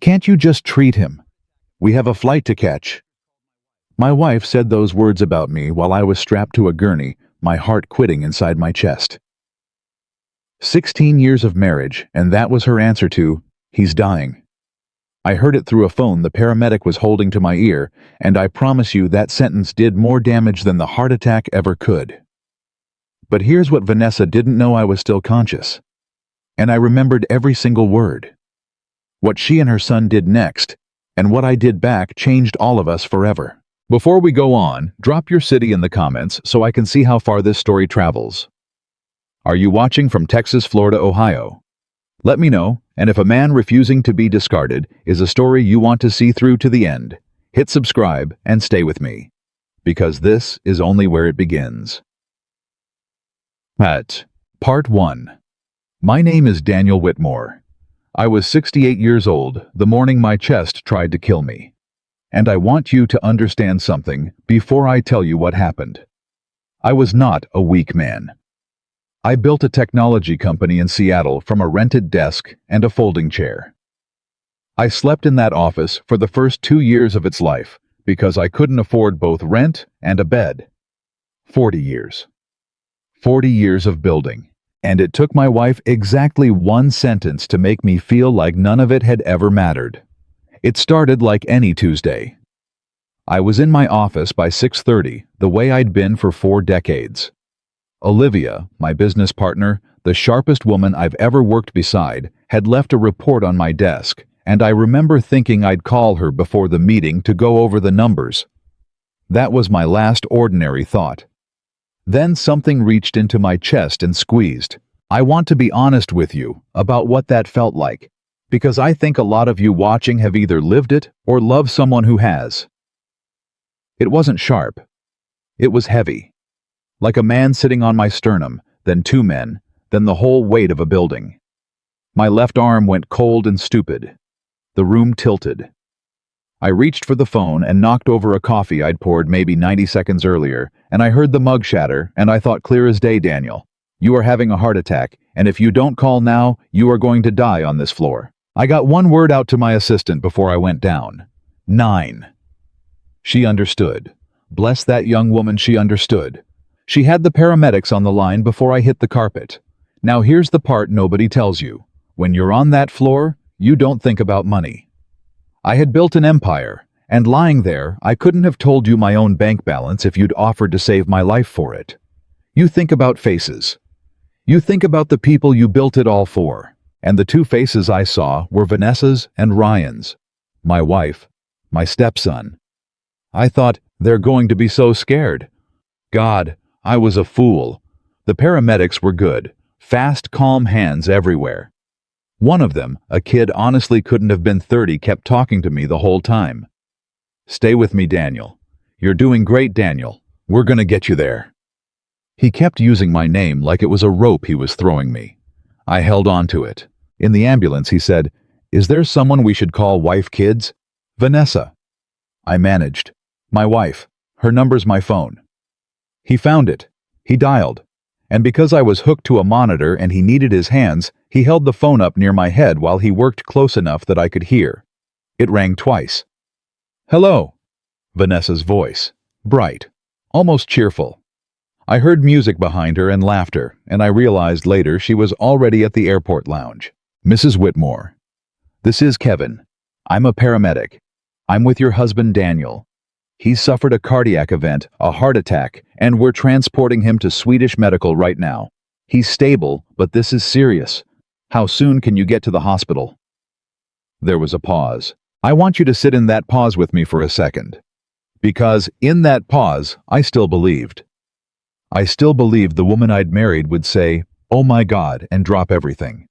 Can't you just treat him? We have a flight to catch." My wife said those words about me while I was strapped to a gurney, my heart quitting inside my chest. 16 years of marriage, and that was her answer to, "He's dying." I heard it through a phone the paramedic was holding to my ear, and I promise you that sentence did more damage than the heart attack ever could. But here's what Vanessa didn't know: I was still conscious. And I remembered every single word. What she and her son did next, and what I did back, changed all of us forever. Before we go on, drop your city in the comments so I can see how far this story travels. Are you watching from Texas, Florida, Ohio? Let me know, and if a man refusing to be discarded is a story you want to see through to the end, hit subscribe and stay with me, because this is only where it begins. Part 1. My name is Daniel Whitmore. I was 68 years old the morning my chest tried to kill me. And I want you to understand something before I tell you what happened. I was not a weak man. I built a technology company in Seattle from a rented desk and a folding chair. I slept in that office for the first 2 years of its life because I couldn't afford both rent and a bed. 40 years. 40 years of building. And it took my wife exactly one sentence to make me feel like none of it had ever mattered. It started like any Tuesday. I was in my office by 6:30, the way I'd been for 4 decades. Olivia, my business partner, the sharpest woman I've ever worked beside, had left a report on my desk, and I remember thinking I'd call her before the meeting to go over the numbers. That was my last ordinary thought. Then something reached into my chest and squeezed. I want to be honest with you about what that felt like, because I think a lot of you watching have either lived it or love someone who has. It wasn't sharp. It was heavy. Like a man sitting on my sternum, then 2 men, then the whole weight of a building. My left arm went cold and stupid. The room tilted. I reached for the phone and knocked over a coffee I'd poured maybe 90 seconds earlier, and I heard the mug shatter, and I thought, clear as day, Daniel. You are having a heart attack, and if you don't call now, you are going to die on this floor. I got one word out to my assistant before I went down. 9. She understood. Bless that young woman, she understood. She had the paramedics on the line before I hit the carpet. Now here's the part nobody tells you. When you're on that floor, you don't think about money. I had built an empire, and lying there, I couldn't have told you my own bank balance if you'd offered to save my life for it. You think about faces. You think about the people you built it all for. And the 2 faces I saw were Vanessa's and Ryan's. My wife, my stepson. I thought, they're going to be so scared. God, I was a fool. The paramedics were good. Fast, calm hands everywhere. One of them, a kid honestly couldn't have been 30, kept talking to me the whole time. Stay with me, Daniel. You're doing great, Daniel. We're gonna get you there. He kept using my name like it was a rope he was throwing me. I held on to it. In the ambulance, he said, "Is there someone we should call wife, kids?" "Vanessa." I managed. "My wife. Her number's my phone." He found it. He dialed. And because I was hooked to a monitor and he needed his hands, he held the phone up near my head while he worked close enough that I could hear. It rang twice. "Hello." Vanessa's voice. Bright. Almost cheerful. I heard music behind her and laughter, and I realized later she was already at the airport lounge. "Mrs. Whitmore. This is Kevin. I'm a paramedic. I'm with your husband, Daniel. He's suffered a cardiac event, a heart attack, and we're transporting him to Swedish Medical right now. He's stable, but this is serious. How soon can you get to the hospital?" There was a pause. I want you to sit in that pause with me for a second. Because in that pause, I still believed. I still believed the woman I'd married would say, "Oh my God," and drop everything.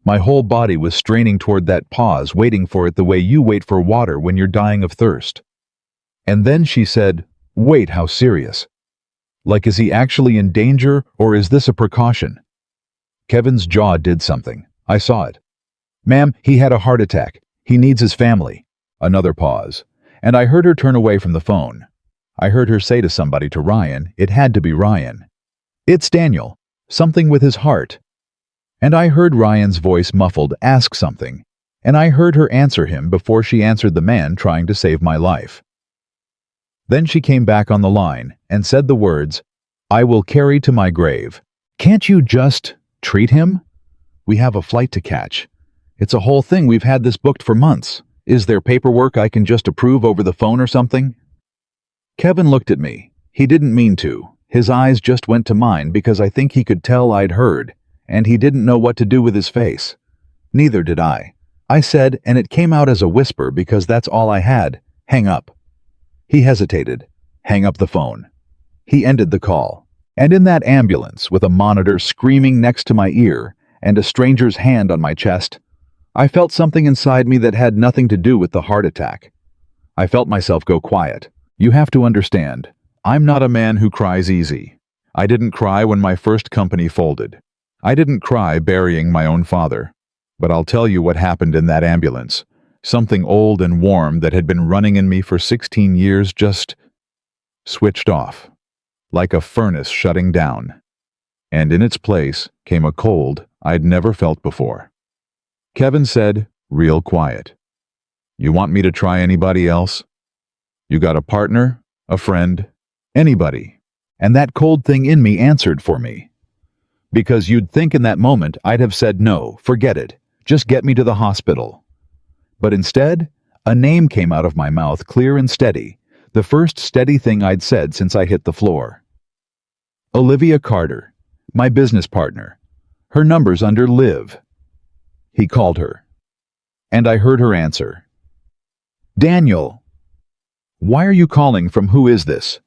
My whole body was straining toward that pause, waiting for it the way you wait for water when you're dying of thirst. And then she said, "Wait, how serious? Like, is he actually in danger, or is this a precaution?" Kevin's jaw did something. I saw it. "Ma'am, he had a heart attack. He needs his family." Another pause. And I heard her turn away from the phone. I heard her say to somebody, to Ryan, it had to be Ryan. "It's Daniel. Something with his heart." And I heard Ryan's voice muffled ask something. and I heard her answer him before she answered the man trying to save my life. Then she came back on the line and said the words, "I will carry to my grave. Can't you just treat him? We have a flight to catch. It's a whole thing. We've had this booked for months. Is there paperwork I can just approve over the phone or something?" Kevin looked at me. He didn't mean to. His eyes just went to mine because I think he could tell I'd heard, and he didn't know what to do with his face. Neither did I. I said, and it came out as a whisper because that's all I had, "Hang up." He hesitated. "Hang up the phone." He ended the call. And in that ambulance, with a monitor screaming next to my ear and a stranger's hand on my chest, I felt something inside me that had nothing to do with the heart attack. I felt myself go quiet. You have to understand, I'm not a man who cries easy. I didn't cry when my first company folded. I didn't cry burying my own father. But I'll tell you what happened in that ambulance. Something old and warm that had been running in me for 16 years just switched off, like a furnace shutting down. And in its place came a cold I'd never felt before. Kevin said, real quiet, "You want me to try anybody else? You got a partner, a friend, anybody?" And that cold thing in me answered for me. Because you'd think in that moment I'd have said no, forget it, just get me to the hospital. But instead, a name came out of my mouth clear and steady, the first steady thing I'd said since I hit the floor. Olivia Carter, my business partner. Her number's under Liv. He called her. And I heard her answer. "Daniel." "Why are you calling from? Who is this?"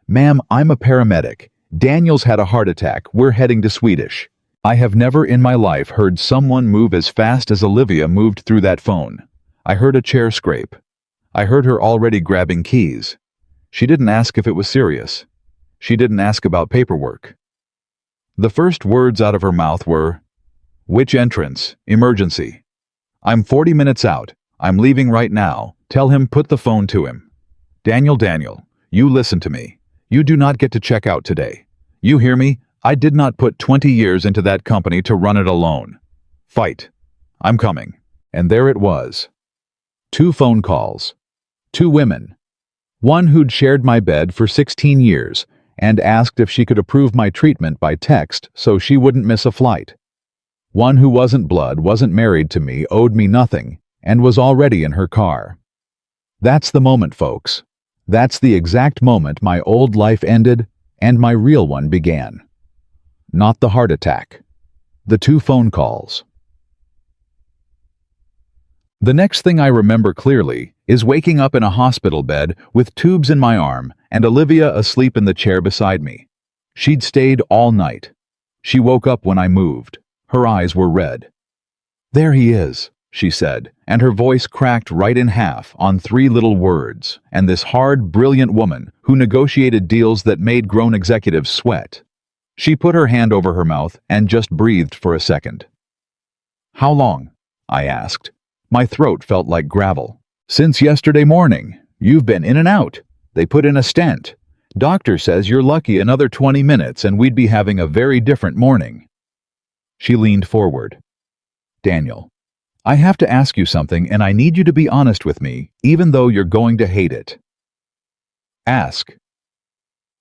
"Ma'am, I'm a paramedic. Daniel's had a heart attack. We're heading to Swedish." I have never in my life heard someone move as fast as Olivia moved through that phone. I heard a chair scrape. I heard her already grabbing keys. She didn't ask if it was serious. She didn't ask about paperwork. The first words out of her mouth were, "Which entrance? Emergency. I'm 40 minutes out. I'm leaving right now. Tell him put the phone to him. Daniel, you listen to me. You do not get to check out today. You hear me? I did not put 20 years into that company to run it alone. Fight. I'm coming." And there it was. 2 phone calls. 2 women. One who'd shared my bed for 16 years and asked if she could approve my treatment by text so she wouldn't miss a flight. One who wasn't blood, wasn't married to me, owed me nothing, and was already in her car. That's the moment, folks. That's the exact moment my old life ended and my real one began. Not the heart attack. The 2 phone calls. The next thing I remember clearly is waking up in a hospital bed with tubes in my arm and Olivia asleep in the chair beside me. She'd stayed all night. She woke up when I moved. Her eyes were red. "There he is," she said, and her voice cracked right in half on 3 little words, and this hard, brilliant woman who negotiated deals that made grown executives sweat. She put her hand over her mouth and just breathed for a second. "How long?" I asked. My throat felt like gravel. "Since yesterday morning. You've been in and out. They put in a stent. Doctor says you're lucky another 20 minutes and we'd be having a very different morning." She leaned forward. "Daniel, I have to ask you something and I need you to be honest with me, even though you're going to hate it." "Ask."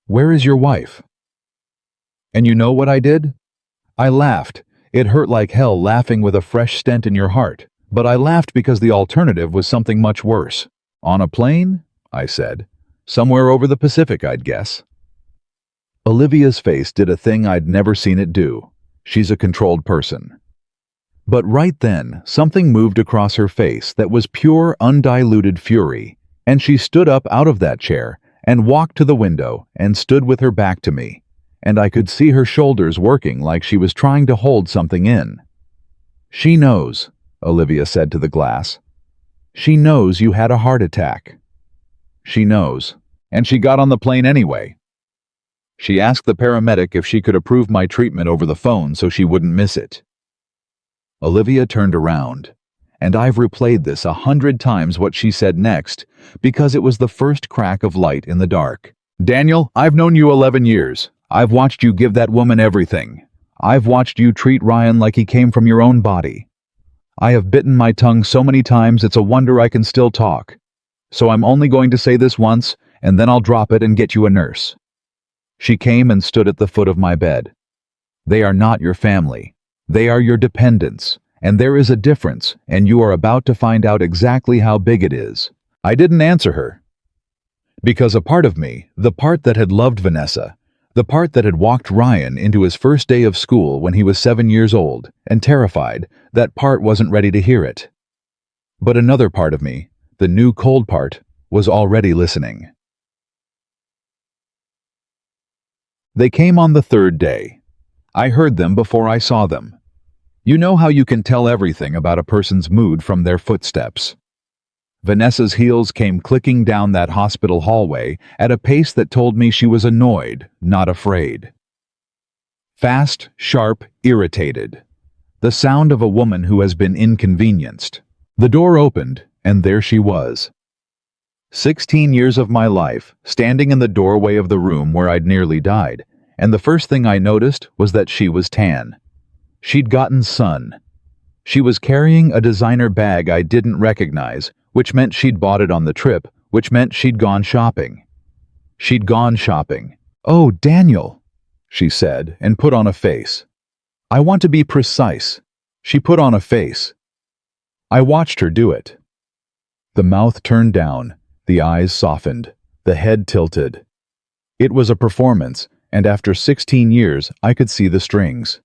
"Where is your wife?" And you know what I did? I laughed. It hurt like hell laughing with a fresh stent in your heart, but I laughed because the alternative was something much worse. "On a plane?" I said. "Somewhere over the Pacific, I'd guess." Olivia's face did a thing I'd never seen it do. She's a controlled person. But right then, something moved across her face that was pure, undiluted fury, and she stood up out of that chair and walked to the window and stood with her back to me, and I could see her shoulders working like she was trying to hold something in. "She knows," Olivia said to the glass. "She knows you had a heart attack. She knows. And she got on the plane anyway. She asked the paramedic if she could approve my treatment over the phone so she wouldn't miss it." Olivia turned around, and I've replayed this 100 times what she said next because it was the first crack of light in the dark. "Daniel, I've known you 11 years. I've watched you give that woman everything. I've watched you treat Ryan like he came from your own body. I have bitten my tongue so many times it's a wonder I can still talk. So I'm only going to say this once, and then I'll drop it and get you a nurse." She came and stood at the foot of my bed. "They are not your family. They are your dependents, and there is a difference, and you are about to find out exactly how big it is." I didn't answer her. Because a part of me, the part that had loved Vanessa, the part that had walked Ryan into his first day of school when he was 7 years old and terrified, that part wasn't ready to hear it. But another part of me, the new cold part, was already listening. They came on the third day. I heard them before I saw them. You know how you can tell everything about a person's mood from their footsteps. Vanessa's heels came clicking down that hospital hallway at a pace that told me she was annoyed, not afraid. Fast, sharp, irritated. The sound of a woman who has been inconvenienced. The door opened, and there she was. 16 years of my life, standing in the doorway of the room where I'd nearly died, and the first thing I noticed was that she was tan. She'd gotten sun. She was carrying a designer bag I didn't recognize, which meant she'd bought it on the trip, which meant she'd gone shopping. She'd gone shopping. "Oh, Daniel," she said, and put on a face. "I want to be precise." She put on a face. I watched her do it. The mouth turned down, the eyes softened, the head tilted. It was a performance, and after 16 years, I could see the strings.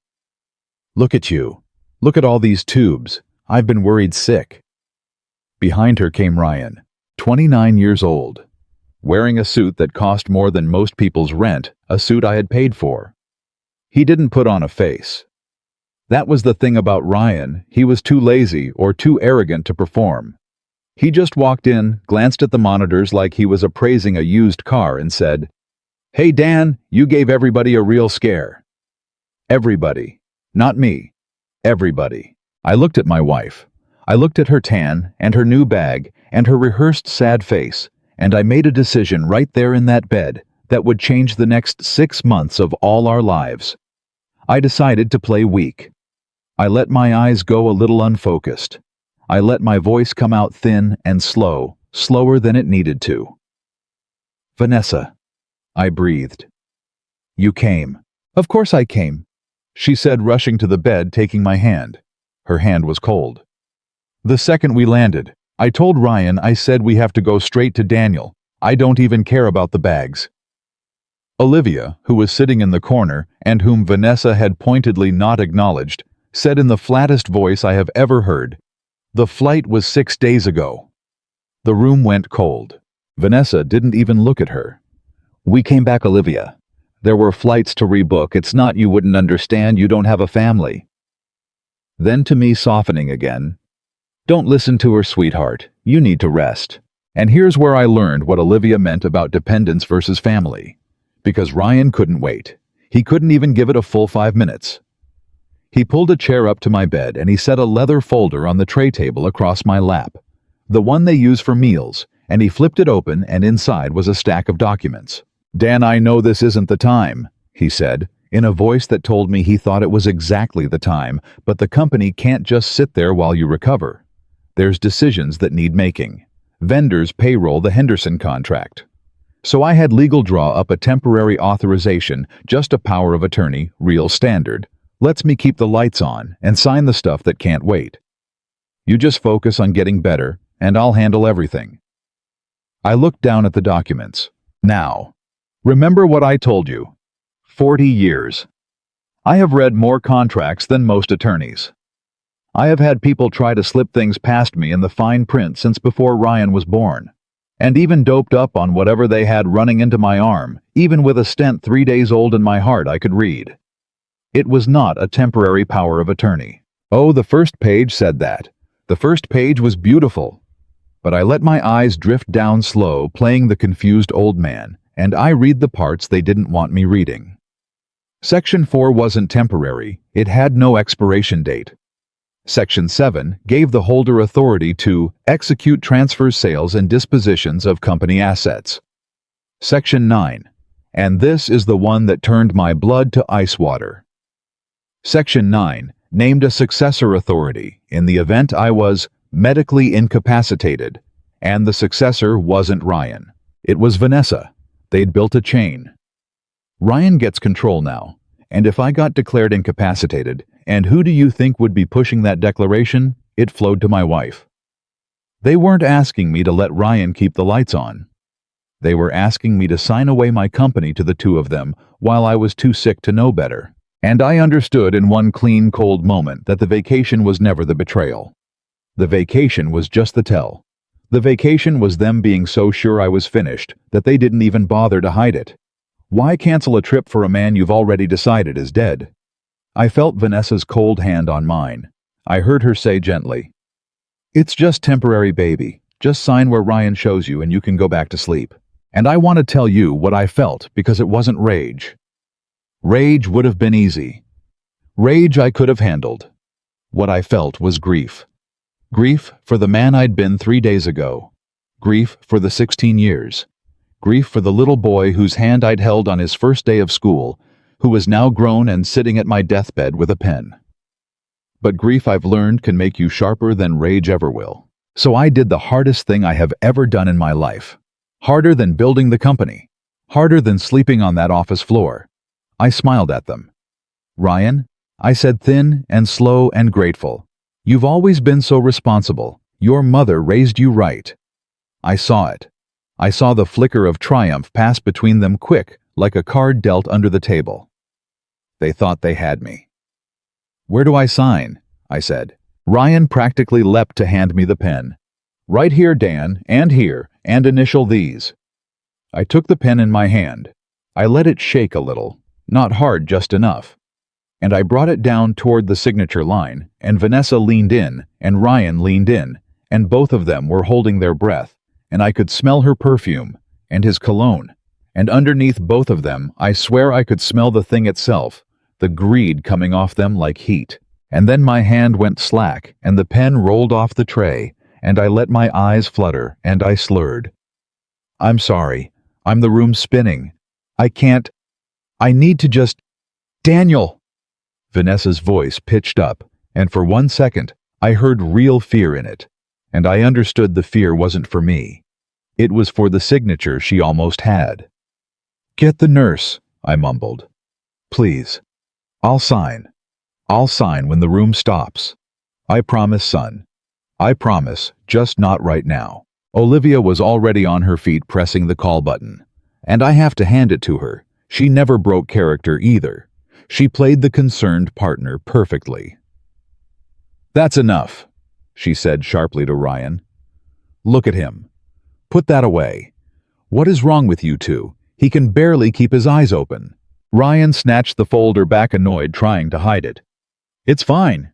"Look at you. Look at all these tubes. I've been worried sick." Behind her came Ryan, 29 years old, wearing a suit that cost more than most people's rent, a suit I had paid for. He didn't put on a face. That was the thing about Ryan, he was too lazy or too arrogant to perform. He just walked in, glanced at the monitors like he was appraising a used car and said, "Hey Dan, you gave everybody a real scare." Everybody. Not me. Everybody. I looked at my wife. I looked at her tan and her new bag and her rehearsed sad face, and I made a decision right there in that bed that would change the next 6 months of all our lives. I decided to play weak. I let my eyes go a little unfocused. I let my voice come out thin and slow, slower than it needed to. "Vanessa," I breathed. "You came." "Of course I came," she said, rushing to the bed, taking my hand. Her hand was cold. The second we landed, I told Ryan, I said we have to go straight to Daniel. I don't even care about the bags. Olivia, who was sitting in the corner and whom Vanessa had pointedly not acknowledged, said in the flattest voice I have ever heard, "The flight was 6 days ago." The room went cold. Vanessa didn't even look at her. "We came back, Olivia. There were flights to rebook. It's not you wouldn't understand, you don't have a family." Then to me, softening again, "Don't listen to her, sweetheart. You need to rest." And here's where I learned what Olivia meant about dependence versus family. Because Ryan couldn't wait. He couldn't even give it a full 5 minutes. He pulled a chair up to my bed and he set a leather folder on the tray table across my lap, the one they use for meals, and he flipped it open and inside was a stack of documents. "Dan, I know this isn't the time," he said, in a voice that told me he thought it was exactly the time, but the company can't just sit there while you recover. There's decisions that need making. Vendors payroll the Henderson contract. So I had legal draw up a temporary authorization, just a power of attorney, real standard. Lets me keep the lights on and sign the stuff that can't wait. You just focus on getting better, and I'll handle everything. I looked down at the documents. Now, remember what I told you. 40 years. I have read more contracts than most attorneys. I have had people try to slip things past me in the fine print since before Ryan was born, and even doped up on whatever they had running into my arm, even with a stent 3 days old in my heart I could read. It was not a temporary power of attorney. Oh, the first page said that. The first page was beautiful. But I let my eyes drift down slow, playing the confused old man, and I read the parts they didn't want me reading. Section 4 wasn't temporary. It had no expiration date. Section 7 gave the holder authority to execute transfers, sales, and dispositions of company assets. Section 9, and this is the one that turned my blood to ice water. Section 9 named a successor authority in the event I was medically incapacitated, and the successor wasn't Ryan. It was Vanessa. They'd built a chain. Ryan gets control now, and if I got declared incapacitated, and who do you think would be pushing that declaration? It flowed to my wife. They weren't asking me to let Ryan keep the lights on. They were asking me to sign away my company to the two of them while I was too sick to know better. And I understood in one clean, cold moment that the vacation was never the betrayal. The vacation was just the tell. The vacation was them being so sure I was finished that they didn't even bother to hide it. Why cancel a trip for a man you've already decided is dead? I felt Vanessa's cold hand on mine. I heard her say gently, "It's just temporary, baby. Just sign where Ryan shows you and you can go back to sleep." And I want to tell you what I felt because it wasn't rage. Rage would have been easy. Rage I could have handled. What I felt was grief. Grief for the man I'd been 3 days ago. Grief for the 16 years. Grief for the little boy whose hand I'd held on his first day of school, who was now grown and sitting at my deathbed with a pen. But grief, I've learned, can make you sharper than rage ever will. So I did the hardest thing I have ever done in my life. Harder than building the company. Harder than sleeping on that office floor. I smiled at them. "Ryan," I said, thin and slow and grateful, "you've always been so responsible. Your mother raised you right." I saw it. I saw the flicker of triumph pass between them quick, like a card dealt under the table. They thought they had me. "Where do I sign?" I said. Ryan practically leapt to hand me the pen. "Right here, Dan, and here, and initial these." I took the pen in my hand. I let it shake a little, not hard, just enough. And I brought it down toward the signature line, and Vanessa leaned in, and Ryan leaned in, and both of them were holding their breath, and I could smell her perfume, and his cologne, and underneath both of them, I swear I could smell the thing itself, the greed coming off them like heat. And then my hand went slack, and the pen rolled off the tray, and I let my eyes flutter, and I slurred. "I'm sorry. I'm the room spinning. I can't. I need to just. Daniel!" Vanessa's voice pitched up, and for 1 second, I heard real fear in it, and I understood the fear wasn't for me. It was for the signature she almost had. "Get the nurse," I mumbled. "Please. I'll sign. I'll sign when the room stops. I promise, son. I promise, just not right now." Olivia was already on her feet pressing the call button, and I have to hand it to her. She never broke character either. She played the concerned partner perfectly. "That's enough," she said sharply to Ryan. "Look at him. Put that away. What is wrong with you two? He can barely keep his eyes open." Ryan snatched the folder back, annoyed, trying to hide it. It's fine.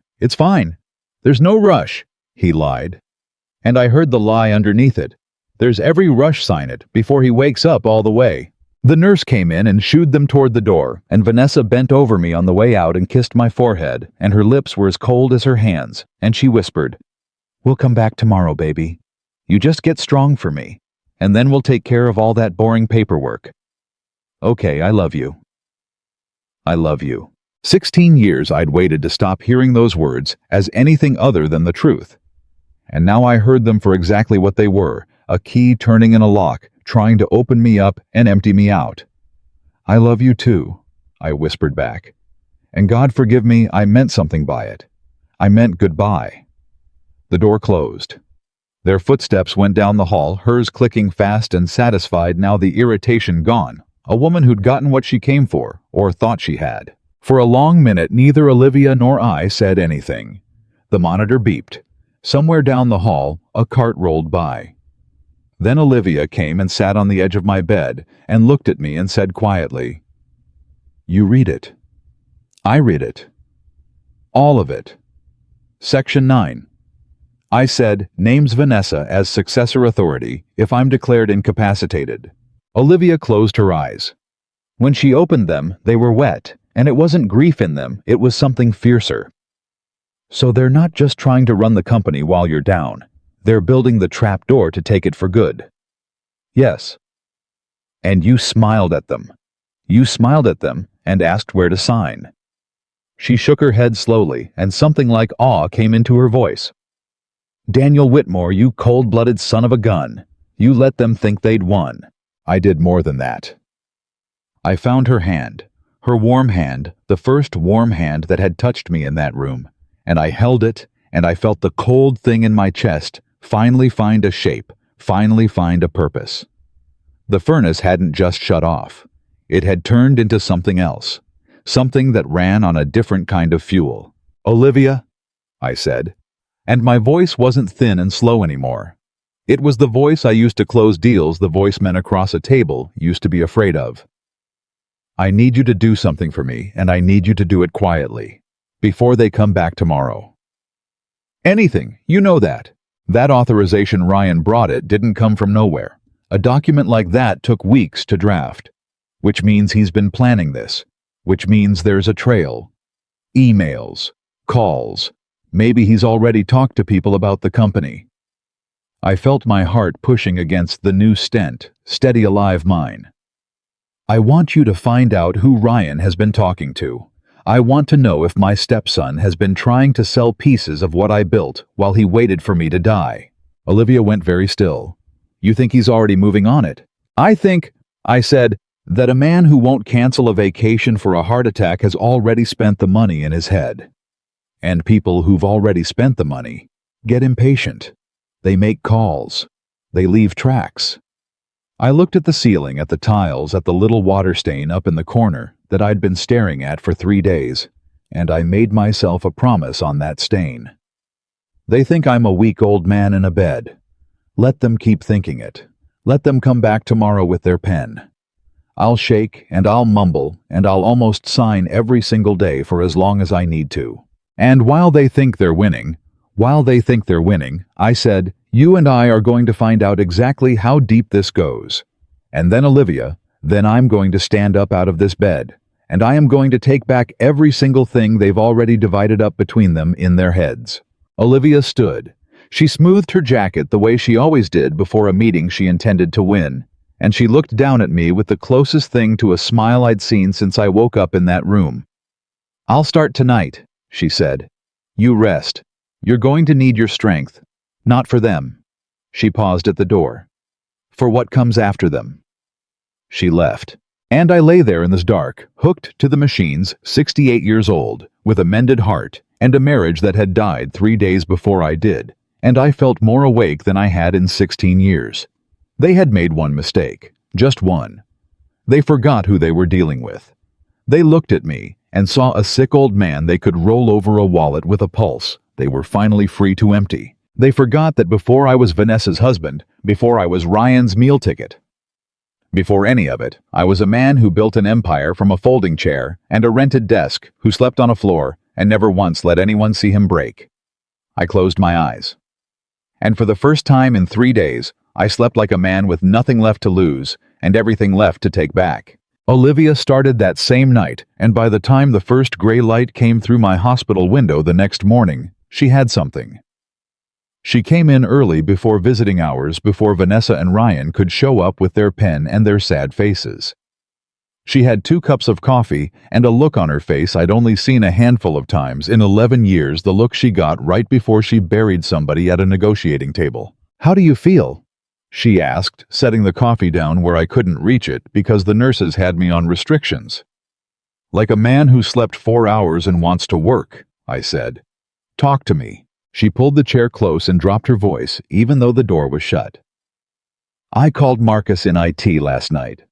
There's no rush," he lied. And I heard the lie underneath it. "There's every rush, sign it, before he wakes up all the way." The nurse came in and shooed them toward the door, and Vanessa bent over me on the way out and kissed my forehead, and her lips were as cold as her hands, and she whispered, "We'll come back tomorrow, baby. You just get strong for me, and then we'll take care of all that boring paperwork." "Okay, I love you. I love you." 16 years I'd waited to stop hearing those words as anything other than the truth. And now I heard them for exactly what they were, a key turning in a lock, trying to open me up and empty me out. "I love you too," I whispered back. And God forgive me, I meant something by it. I meant goodbye. The door closed. Their footsteps went down the hall, hers clicking fast and satisfied, now the irritation gone. A woman who'd gotten what she came for, or thought she had. For a long minute, neither Olivia nor I said anything. The monitor beeped. Somewhere down the hall, a cart rolled by. Then Olivia came and sat on the edge of my bed and looked at me and said quietly, "You read it." I read it. All of it. Section 9. I said, "Names Vanessa as successor authority if I'm declared incapacitated." Olivia closed her eyes. When she opened them, they were wet, and it wasn't grief in them, it was something fiercer. "So they're not just trying to run the company while you're down. They're building the trap door to take it for good." "Yes." "And you smiled at them. You smiled at them and asked where to sign." She shook her head slowly, and something like awe came into her voice. "Daniel Whitmore, you cold-blooded son of a gun. You let them think they'd won. I did more than that." I found her hand, her warm hand, the first warm hand that had touched me in that room, and I held it, and I felt the cold thing in my chest finally find a shape, finally find a purpose. The furnace hadn't just shut off. It had turned into something else, something that ran on a different kind of fuel. "Olivia," I said, and my voice wasn't thin and slow anymore. It was the voice I used to close deals the voice men across a table used to be afraid of. "I need you to do something for me, and I need you to do it quietly, before they come back tomorrow." "Anything, you know that." That authorization Ryan brought it didn't come from nowhere. A document like that took weeks to draft, which means he's been planning this, which means there's a trail. Emails, calls, maybe he's already talked to people about the company. I felt my heart pushing against the new stent, steady alive mine. "I want you to find out who Ryan has been talking to. I want to know if my stepson has been trying to sell pieces of what I built while he waited for me to die." Olivia went very still. "You think he's already moving on it?" "I think," I said, "that a man who won't cancel a vacation for a heart attack has already spent the money in his head. And people who've already spent the money get impatient. They make calls. They leave tracks." I looked at the ceiling, at the tiles, at the little water stain up in the corner that I'd been staring at for 3 days, and I made myself a promise on that stain. They think I'm a weak old man in a bed. Let them keep thinking it. Let them come back tomorrow with their pen. I'll shake, and I'll mumble, and I'll almost sign every single day for as long as I need to. And while they think they're winning, I said, "You and I are going to find out exactly how deep this goes. And then Olivia, then I'm going to stand up out of this bed, and I am going to take back every single thing they've already divided up between them in their heads." Olivia stood. She smoothed her jacket the way she always did before a meeting she intended to win, and she looked down at me with the closest thing to a smile I'd seen since I woke up in that room. "I'll start tonight," she said. "You rest. You're going to need your strength. Not for them." She paused at the door. "For what comes after them." She left. And I lay there in this dark, hooked to the machines, 68 years old, with a mended heart, and a marriage that had died 3 days before I did, and I felt more awake than I had in 16 years. They had made one mistake, just one. They forgot who they were dealing with. They looked at me and saw a sick old man they could roll over a wallet with a pulse they were finally free to empty. They forgot that before I was Vanessa's husband, before I was Ryan's meal ticket, before any of it, I was a man who built an empire from a folding chair and a rented desk, who slept on a floor and never once let anyone see him break. I closed my eyes. And for the first time in 3 days, I slept like a man with nothing left to lose and everything left to take back. Olivia started that same night, and by the time the first gray light came through my hospital window the next morning, she had something. She came in early before visiting hours, before Vanessa and Ryan could show up with their pen and their sad faces. She had 2 cups of coffee and a look on her face I'd only seen a handful of times in 11 years, the look she got right before she buried somebody at a negotiating table. "How do you feel?" she asked, setting the coffee down where I couldn't reach it because the nurses had me on restrictions. "Like a man who slept 4 hours and wants to work," I said. "Talk to me." She pulled the chair close and dropped her voice, even though the door was shut. "I called Marcus in IT last night.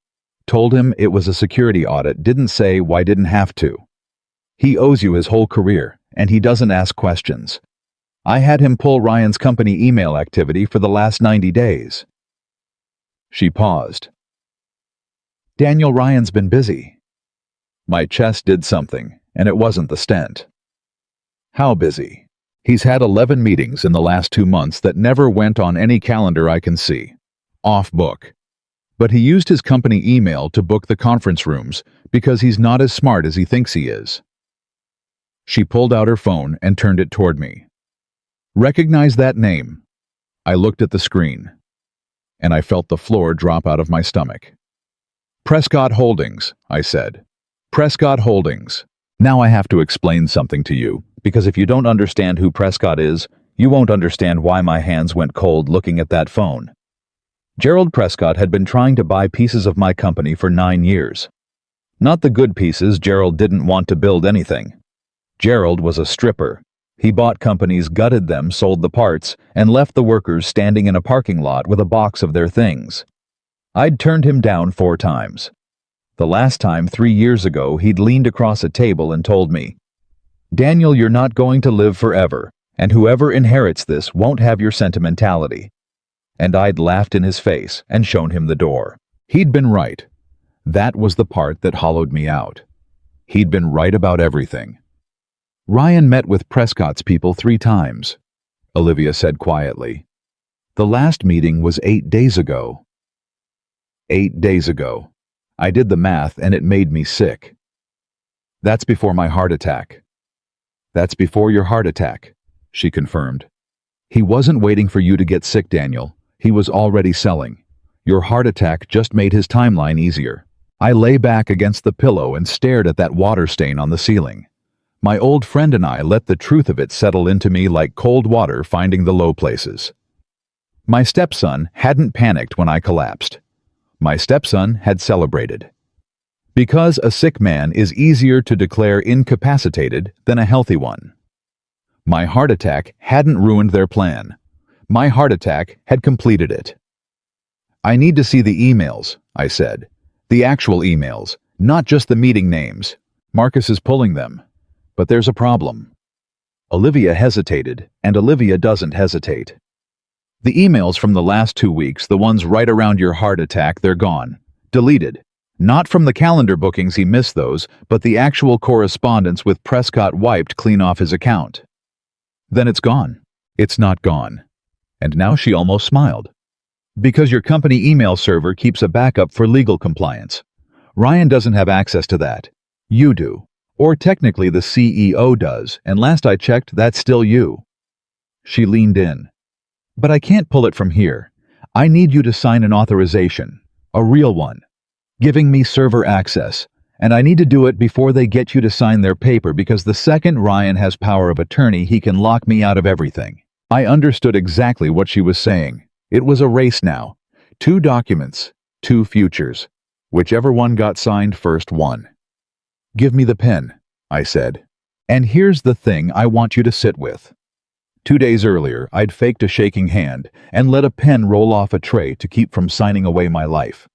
Told him it was a security audit, didn't say why didn't have to. He owes you his whole career, and he doesn't ask questions. I had him pull Ryan's company email activity for the last 90 days. She paused. "Daniel, Ryan's been busy." My chest did something, and it wasn't the stent. "How busy?" "He's had 11 meetings in the last 2 months that never went on any calendar I can see. Off book. But he used his company email to book the conference rooms because he's not as smart as he thinks he is." She pulled out her phone and turned it toward me. "Recognize that name?" I looked at the screen, and I felt the floor drop out of my stomach. "Prescott Holdings," I said. "Prescott Holdings. Now I have to explain something to you, because if you don't understand who Prescott is, you won't understand why my hands went cold looking at that phone. Gerald Prescott had been trying to buy pieces of my company for 9 years. Not the good pieces. Gerald didn't want to build anything. Gerald was a stripper. He bought companies, gutted them, sold the parts, and left the workers standing in a parking lot with a box of their things. I'd turned him down 4 times. The last time, 3 years ago, he'd leaned across a table and told me, "Daniel, you're not going to live forever, and whoever inherits this won't have your sentimentality." And I'd laughed in his face and shown him the door. He'd been right. That was the part that hollowed me out. He'd been right about everything. "Ryan met with Prescott's people 3 times, Olivia said quietly. "The last meeting was 8 days ago." 8 days ago. I did the math and it made me sick. "That's before my heart attack." "That's before your heart attack," she confirmed. "He wasn't waiting for you to get sick, Daniel. He was already selling. Your heart attack just made his timeline easier." I lay back against the pillow and stared at that water stain on the ceiling. My old friend and I let the truth of it settle into me like cold water finding the low places. My stepson hadn't panicked when I collapsed. My stepson had celebrated. Because a sick man is easier to declare incapacitated than a healthy one. My heart attack hadn't ruined their plan. My heart attack had completed it. "I need to see the emails," I said. "The actual emails, not just the meeting names. Marcus is pulling them. But there's a problem." Olivia hesitated, and Olivia doesn't hesitate. "The emails from the last 2 weeks, the ones right around your heart attack, they're gone. Deleted. Not from the calendar bookings, he missed those, but the actual correspondence with Prescott wiped clean off his account." "Then it's gone." "It's not gone." And now she almost smiled. "Because your company email server keeps a backup for legal compliance. Ryan doesn't have access to that. You do. Or technically the CEO does, and last I checked, that's still you." She leaned in. "But I can't pull it from here. I need you to sign an authorization. A real one. Giving me server access. And I need to do it before they get you to sign their paper, because the second Ryan has power of attorney, he can lock me out of everything." I understood exactly what she was saying. It was a race now. 2 documents, 2 futures. Whichever one got signed first won. "Give me the pen," I said. "And here's the thing I want you to sit with." 2 days earlier, I'd faked a shaking hand and let a pen roll off a tray to keep from signing away my life.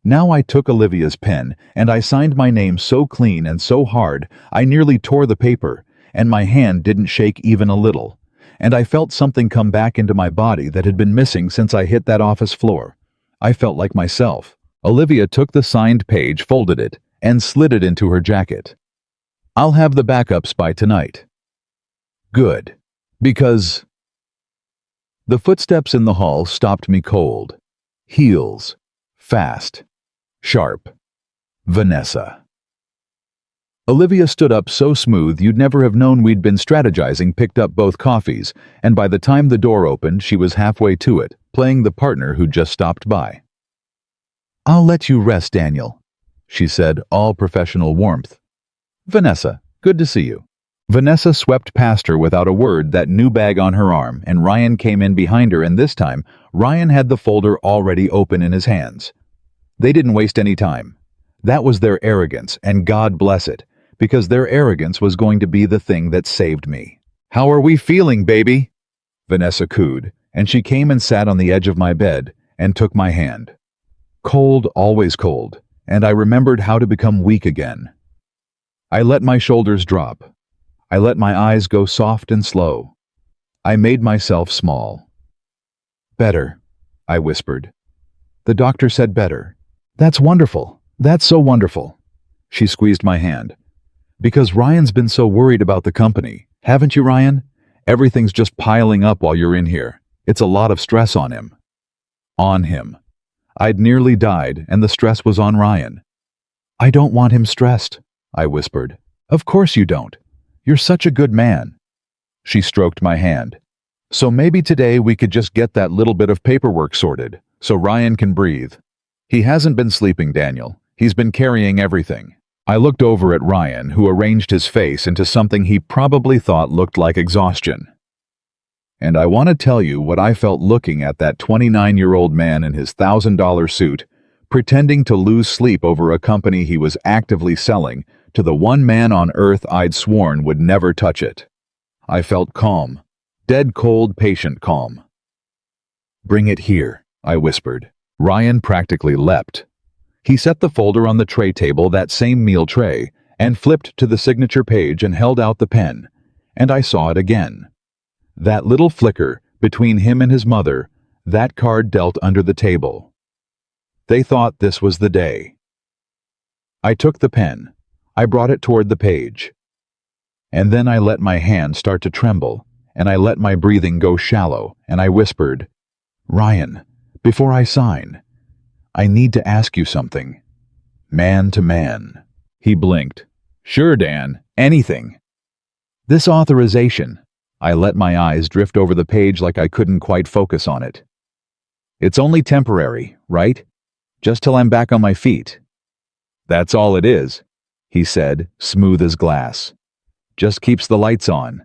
Now I took Olivia's pen and I signed my name so clean and so hard I nearly tore the paper, and my hand didn't shake even a little. And I felt something come back into my body that had been missing since I hit that office floor. I felt like myself. Olivia took the signed page, folded it, and slid it into her jacket. "I'll have the backups by tonight." "Good. Because—" The footsteps in the hall stopped me cold. Heels. Fast. Sharp. Vanessa. Olivia stood up so smooth you'd never have known we'd been strategizing, picked up both coffees, and by the time the door opened, she was halfway to it, playing the partner who'd just stopped by. "I'll let you rest, Daniel," she said, all professional warmth. "Vanessa, good to see you." Vanessa swept past her without a word, that new bag on her arm, and Ryan came in behind her, and this time, Ryan had the folder already open in his hands. They didn't waste any time. That was their arrogance, and God bless it, because their arrogance was going to be the thing that saved me. "How are we feeling, baby?" Vanessa cooed, and she came and sat on the edge of my bed and took my hand. Cold, always cold, and I remembered how to become weak again. I let my shoulders drop. I let my eyes go soft and slow. I made myself small. "Better," I whispered. "The doctor said better." "That's wonderful. That's so wonderful." She squeezed my hand. "Because Ryan's been so worried about the company. Haven't you, Ryan? Everything's just piling up while you're in here. It's a lot of stress on him." On him. I'd nearly died, and the stress was on Ryan. "I don't want him stressed," I whispered. "Of course you don't. You're such a good man." She stroked my hand. "So maybe today we could just get that little bit of paperwork sorted, so Ryan can breathe. He hasn't been sleeping, Daniel. He's been carrying everything. I looked over at Ryan, who arranged his face into something he probably thought looked like exhaustion. And I want to tell you what I felt looking at that 29-year-old man in his $1,000 suit, pretending to lose sleep over a company he was actively selling to the one man on earth I'd sworn would never touch it. I felt calm, dead cold, patient calm. "Bring it here," I whispered. Ryan practically leapt. He set the folder on the tray table, that same meal tray, and flipped to the signature page and held out the pen, and I saw it again. That little flicker between him and his mother, that card dealt under the table. They thought this was the day. I took the pen. I brought it toward the page. And then I let my hand start to tremble, and I let my breathing go shallow, and I whispered, "Ryan, before I sign, I need to ask you something. Man to man." He blinked. "Sure, Dan, anything." "This authorization." I let my eyes drift over the page like I couldn't quite focus on it. "It's only temporary, right? Just till I'm back on my feet." "That's all it is," he said, smooth as glass. "Just keeps the lights on.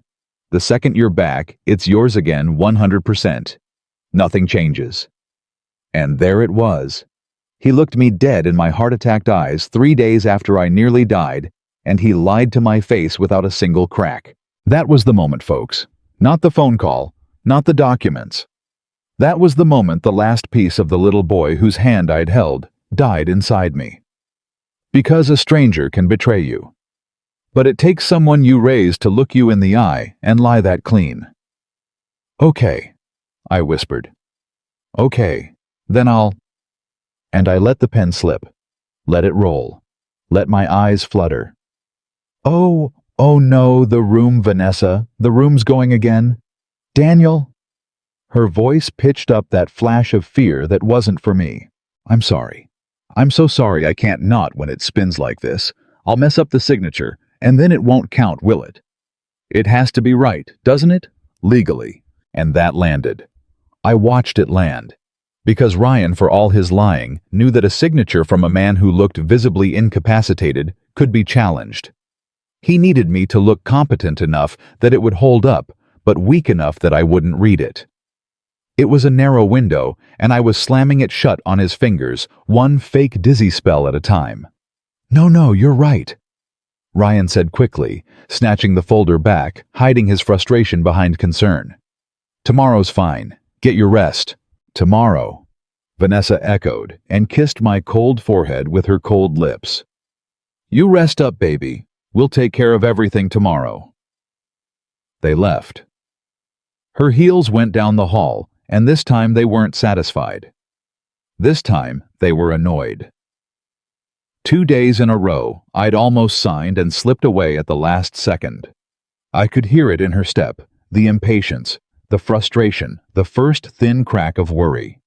The second you're back, it's yours again 100%. Nothing changes." And there it was. He looked me dead in my heart-attacked eyes 3 days after I nearly died, and he lied to my face without a single crack. That was the moment, folks. Not the phone call, not the documents. That was the moment the last piece of the little boy whose hand I'd held died inside me. Because a stranger can betray you. But it takes someone you raised to look you in the eye and lie that clean. "Okay," I whispered. "Okay, then I'll—" And I let the pen slip. Let it roll. Let my eyes flutter. Oh no, the room, Vanessa. The room's going again. Daniel." Her voice pitched up that flash of fear that wasn't for me. "I'm sorry. I'm so sorry I can't not when it spins like this. I'll mess up the signature, and then it won't count, will it? It has to be right, doesn't it? Legally." And that landed. I watched it land. Because Ryan, for all his lying, knew that a signature from a man who looked visibly incapacitated could be challenged. He needed me to look competent enough that it would hold up, but weak enough that I wouldn't read it. It was a narrow window, and I was slamming it shut on his fingers, one fake dizzy spell at a time. No, you're right," Ryan said quickly, snatching the folder back, hiding his frustration behind concern. "Tomorrow's fine. Get your rest." "Tomorrow," Vanessa echoed and kissed my cold forehead with her cold lips. "You rest up, baby. We'll take care of everything tomorrow." They left. Her heels went down the hall, and this time they weren't satisfied. This time they were annoyed. 2 days in a row, I'd almost signed and slipped away at the last second. I could hear it in her step, the impatience, the frustration, the first thin crack of worry.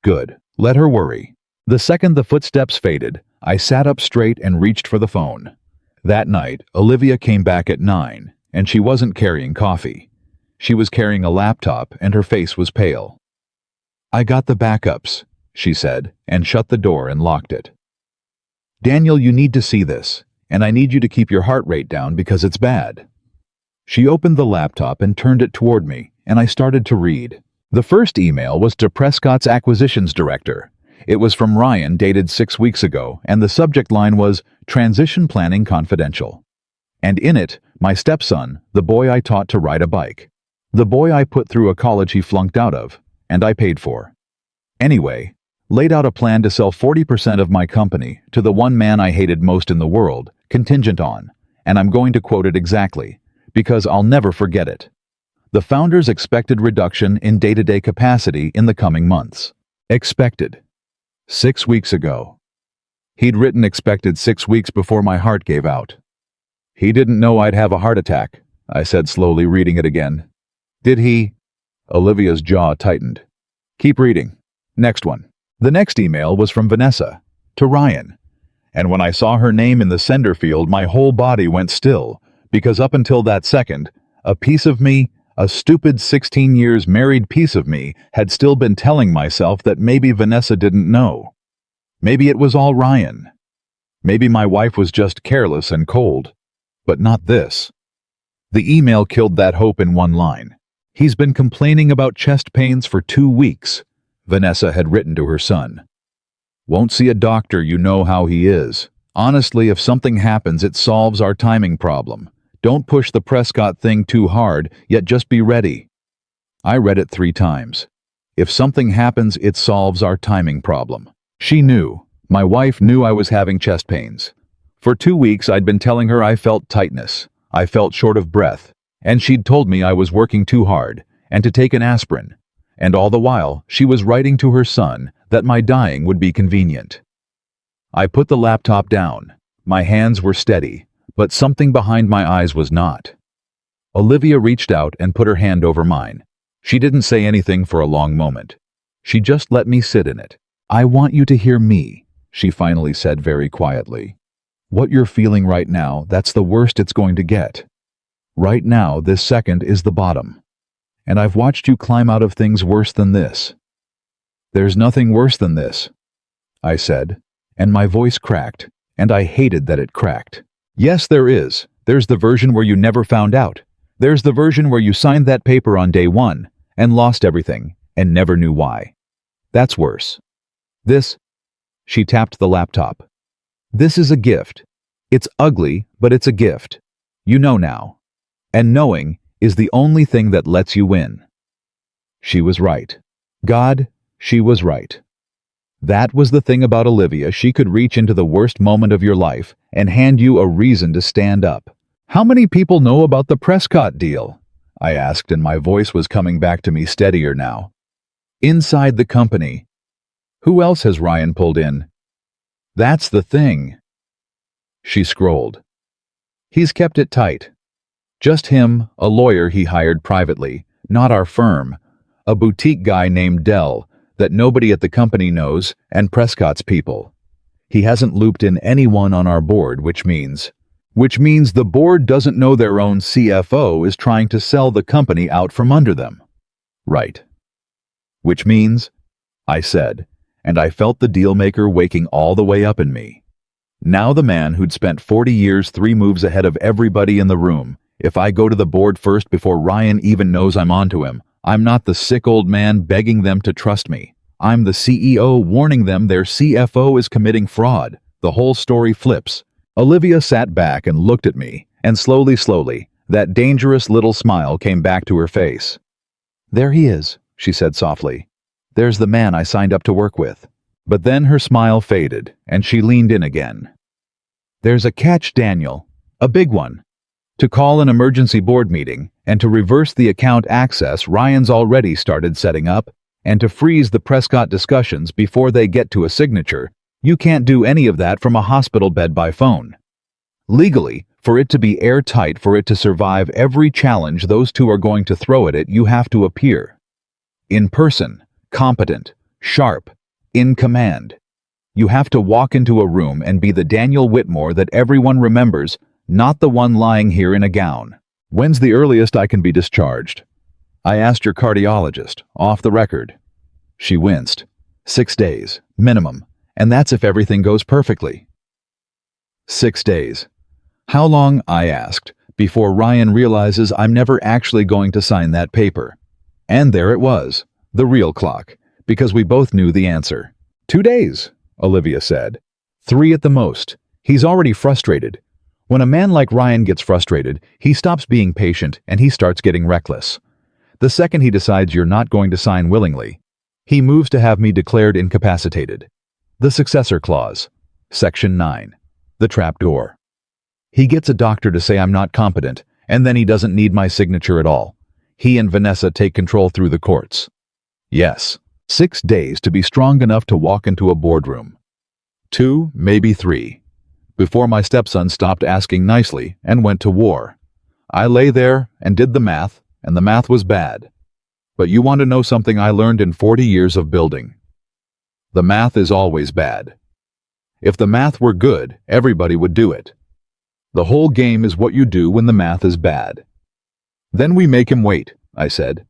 Good, let her worry. The second the footsteps faded, I sat up straight and reached for the phone. That night, Olivia came back at 9, and she wasn't carrying coffee. She was carrying a laptop, and her face was pale. "I got the backups," she said, and shut the door and locked it. "Daniel, you need to see this, and I need you to keep your heart rate down because it's bad." She opened the laptop and turned it toward me, and I started to read. The first email was to Prescott's acquisitions director. It was from Ryan, dated 6 weeks ago, and the subject line was "Transition Planning Confidential." And in it, my stepson, the boy I taught to ride a bike. The boy I put through a college he flunked out of, and I paid for. Anyway, laid out a plan to sell 40% of my company to the one man I hated most in the world, contingent on, and I'm going to quote it exactly, because I'll never forget it. The founder's expected reduction in day-to-day capacity in the coming months. Expected. 6 weeks ago. He'd written expected 6 weeks before my heart gave out. "He didn't know I'd have a heart attack," I said slowly, reading it again. "Did he?" Olivia's jaw tightened. "Keep reading. Next one." The next email was from Vanessa, to Ryan. And when I saw her name in the sender field, my whole body went still, because up until that second, a piece of me, a stupid 16 years married piece of me, had still been telling myself that maybe Vanessa didn't know. Maybe it was all Ryan. Maybe my wife was just careless and cold. But not this. The email killed that hope in one line. He's been complaining about chest pains for 2 weeks, Vanessa had written to her son. Won't see a doctor, you know how he is. Honestly, if something happens, it solves our timing problem. Don't push the Prescott thing too hard, yet just be ready. I read it 3 times. If something happens, it solves our timing problem. She knew. My wife knew I was having chest pains. For 2 weeks, I'd been telling her I felt tightness. I felt short of breath. And she'd told me I was working too hard, and to take an aspirin. And all the while, she was writing to her son that my dying would be convenient. I put the laptop down. My hands were steady, but something behind my eyes was not. Olivia reached out and put her hand over mine. She didn't say anything for a long moment. She just let me sit in it. I want you to hear me, she finally said very quietly. What you're feeling right now, that's the worst it's going to get. Right now, this second is the bottom. And I've watched you climb out of things worse than this. There's nothing worse than this, I said, and my voice cracked, and I hated that it cracked. Yes, there is. There's the version where you never found out. There's the version where you signed that paper on day 1 and lost everything and never knew why. That's worse. This, she tapped the laptop. This is a gift. It's ugly, but it's a gift. You know now. And knowing is the only thing that lets you win. She was right. God, she was right. That was the thing about Olivia. She could reach into the worst moment of your life and hand you a reason to stand up. How many people know about the Prescott deal? I asked, and my voice was coming back to me steadier now. Inside the company. Who else has Ryan pulled in? That's the thing. She scrolled. He's kept it tight. Just him, a lawyer he hired privately, not our firm, a boutique guy named Dell that nobody at the company knows, and Prescott's people. He hasn't looped in anyone on our board, which means the board doesn't know their own CFO is trying to sell the company out from under them. Right. Which means, I said, and I felt the dealmaker waking all the way up in me. Now the man who'd spent 40 years 3 moves ahead of everybody in the room. If I go to the board first before Ryan even knows I'm onto him, I'm not the sick old man begging them to trust me. I'm the CEO warning them their CFO is committing fraud. The whole story flips. Olivia sat back and looked at me, and slowly, that dangerous little smile came back to her face. There he is, she said softly. There's the man I signed up to work with. But then her smile faded, and she leaned in again. There's a catch, Daniel. A big one. To call an emergency board meeting, and to reverse the account access Ryan's already started setting up, and to freeze the Prescott discussions before they get to a signature, you can't do any of that from a hospital bed by phone. Legally, for it to be airtight, for it to survive every challenge those two are going to throw at it, you have to appear. In person, competent, sharp, in command. You have to walk into a room and be the Daniel Whitmore that everyone remembers, not the one lying here in a gown. When's the earliest I can be discharged? I asked your cardiologist, off the record. She winced. 6 days, minimum, and that's if everything goes perfectly. 6 days. How long, I asked, before Ryan realizes I'm never actually going to sign that paper? And there it was, the real clock, because we both knew the answer. 2 days, Olivia said. 3 at the most. He's already frustrated. When a man like Ryan gets frustrated, he stops being patient and he starts getting reckless. The second he decides you're not going to sign willingly, he moves to have me declared incapacitated. The successor clause, Section 9, the trapdoor. He gets a doctor to say I'm not competent, and then he doesn't need my signature at all. He and Vanessa take control through the courts. Yes, 6 days to be strong enough to walk into a boardroom. 2, maybe 3. Before my stepson stopped asking nicely and went to war. I lay there and did the math, and the math was bad. But you want to know something I learned in 40 years of building? The math is always bad. If the math were good, everybody would do it. The whole game is what you do when the math is bad. Then we make him wait, I said.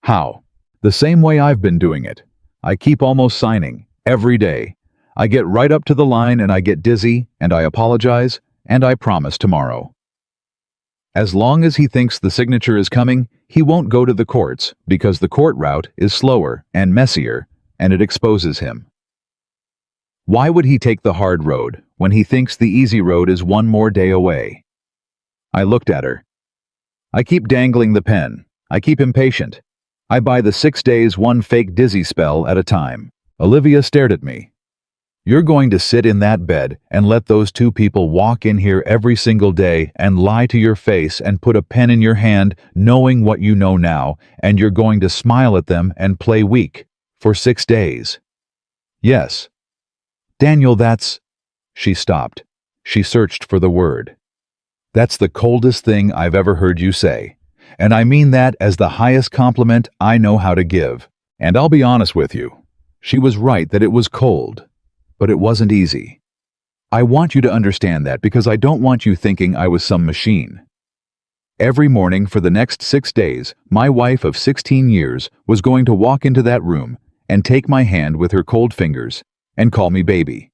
How? The same way I've been doing it. I keep almost signing, every day. I get right up to the line and I get dizzy, and I apologize, and I promise tomorrow. As long as he thinks the signature is coming, he won't go to the courts because the court route is slower and messier, and it exposes him. Why would he take the hard road when he thinks the easy road is one more day away? I looked at her. I keep dangling the pen. I keep impatient. I buy the 6 days one fake dizzy spell at a time. Olivia stared at me. You're going to sit in that bed and let those two people walk in here every single day and lie to your face and put a pen in your hand knowing what you know now, and you're going to smile at them and play weak for 6 days. Yes. Daniel, that's... She stopped. She searched for the word. That's the coldest thing I've ever heard you say. And I mean that as the highest compliment I know how to give. And I'll be honest with you. She was right that it was cold. But it wasn't easy. I want you to understand that because I don't want you thinking I was some machine. Every morning for the next 6 days, my wife of 16 years was going to walk into that room and take my hand with her cold fingers and call me baby.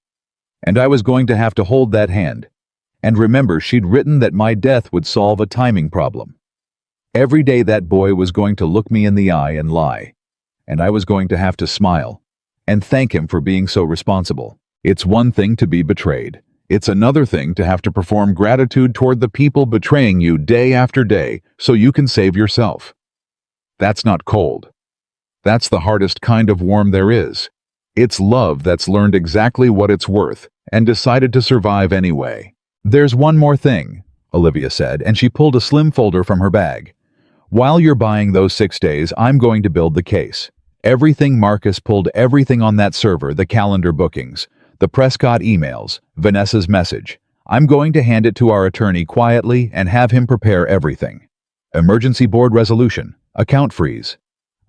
And I was going to have to hold that hand. And remember, she'd written that my death would solve a timing problem. Every day that boy was going to look me in the eye and lie. And I was going to have to smile and thank him for being so responsible. It's one thing to be betrayed. It's another thing to have to perform gratitude toward the people betraying you day after day so you can save yourself. That's not cold. That's the hardest kind of warm there is. It's love that's learned exactly what it's worth and decided to survive anyway. There's one more thing, Olivia said, and she pulled a slim folder from her bag. While you're buying those 6 days, I'm going to build the case. Everything Marcus pulled everything on that server, the calendar bookings, the Prescott emails, Vanessa's message. I'm going to hand it to our attorney quietly and have him prepare everything. Emergency board resolution, account freeze,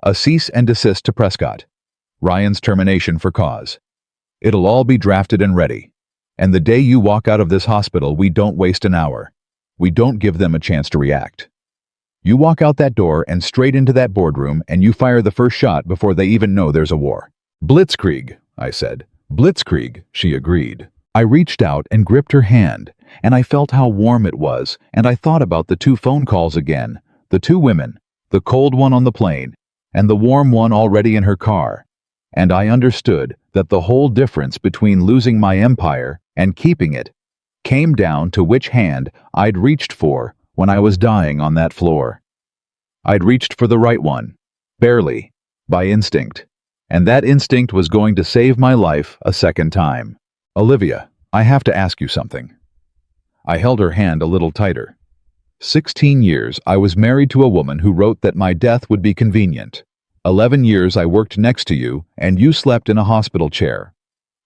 a cease and desist to Prescott, Ryan's termination for cause. It'll all be drafted and ready. And the day you walk out of this hospital, we don't waste an hour. We don't give them a chance to react. You walk out that door and straight into that boardroom and you fire the first shot before they even know there's a war. Blitzkrieg, I said. Blitzkrieg, she agreed. I reached out and gripped her hand, and I felt how warm it was, and I thought about the 2 phone calls again, the 2 women, the cold one on the plane, and the warm one already in her car. And I understood that the whole difference between losing my empire and keeping it came down to which hand I'd reached for when I was dying on that floor. I'd reached for the right one, barely, by instinct, and that instinct was going to save my life a second time. Olivia, I have to ask you something. I held her hand a little tighter. 16 years I was married to a woman who wrote that my death would be convenient. 11 years I worked next to you, and you slept in a hospital chair.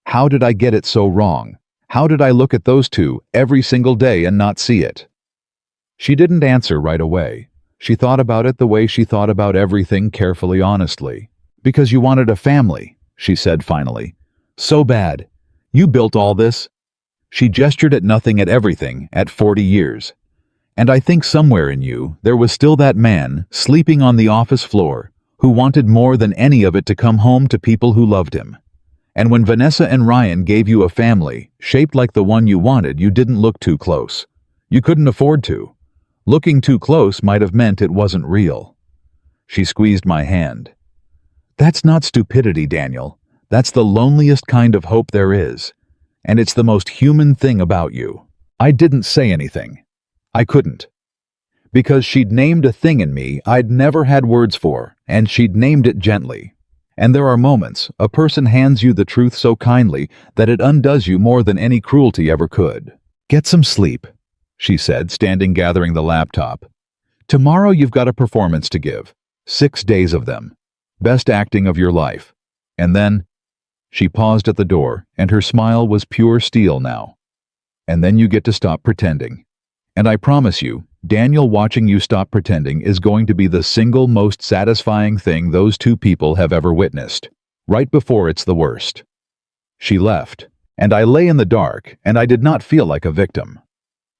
How did I get it so wrong? How did I look at those 2 every single day and not see it? She didn't answer right away. She thought about it the way she thought about everything, carefully, honestly. Because you wanted a family, she said finally. So bad. You built all this. She gestured at nothing, at everything, at 40 years. And I think somewhere in you, there was still that man, sleeping on the office floor, who wanted more than any of it to come home to people who loved him. And when Vanessa and Ryan gave you a family, shaped like the one you wanted, you didn't look too close. You couldn't afford to. Looking too close might have meant it wasn't real. She squeezed my hand. That's not stupidity, Daniel. That's the loneliest kind of hope there is. And it's the most human thing about you. I didn't say anything. I couldn't. Because she'd named a thing in me I'd never had words for, and she'd named it gently. And there are moments a person hands you the truth so kindly that it undoes you more than any cruelty ever could. Get some sleep, she said, standing gathering the laptop. Tomorrow you've got a performance to give. 6 days of them. Best acting of your life. And then... She paused at the door, and her smile was pure steel now. And then you get to stop pretending. And I promise you, Daniel, watching you stop pretending is going to be the single most satisfying thing those 2 people have ever witnessed. Right before it's the worst. She left, and I lay in the dark, and I did not feel like a victim.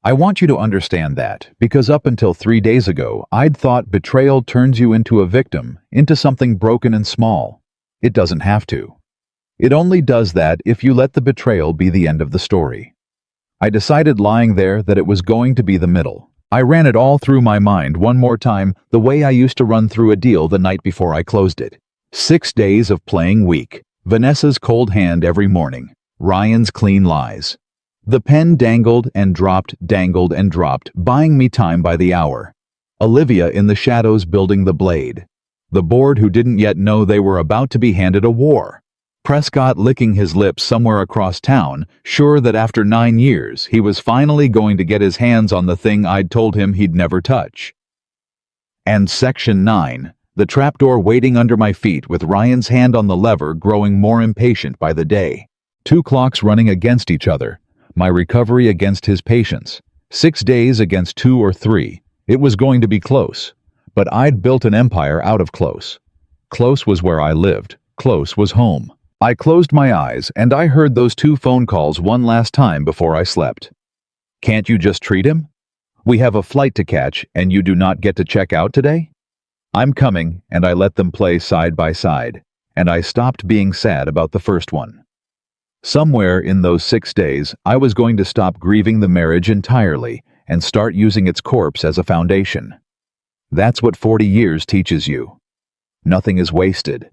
I want you to understand that, because up until 3 days ago, I'd thought betrayal turns you into a victim, into something broken and small. It doesn't have to. It only does that if you let the betrayal be the end of the story. I decided lying there that it was going to be the middle. I ran it all through my mind one more time, the way I used to run through a deal the night before I closed it. 6 days of playing weak. Vanessa's cold hand every morning. Ryan's clean lies. The pen dangled and dropped, buying me time by the hour. Olivia in the shadows building the blade. The board who didn't yet know they were about to be handed a war. Prescott licking his lips somewhere across town, sure that after 9 years he was finally going to get his hands on the thing I'd told him he'd never touch. And Section 9, the trapdoor waiting under my feet with Ryan's hand on the lever growing more impatient by the day. 2 clocks running against each other. My recovery against his patience. 6 days against 2 or 3. It was going to be close. But I'd built an empire out of close. Close was where I lived. Close was home. I closed my eyes and I heard those 2 phone calls one last time before I slept. Can't you just treat him? We have a flight to catch and you do not get to check out today? I'm coming, and I let them play side by side, and I stopped being sad about the first one. Somewhere in those 6 days, I was going to stop grieving the marriage entirely and start using its corpse as a foundation. That's what 40 years teaches you. Nothing is wasted.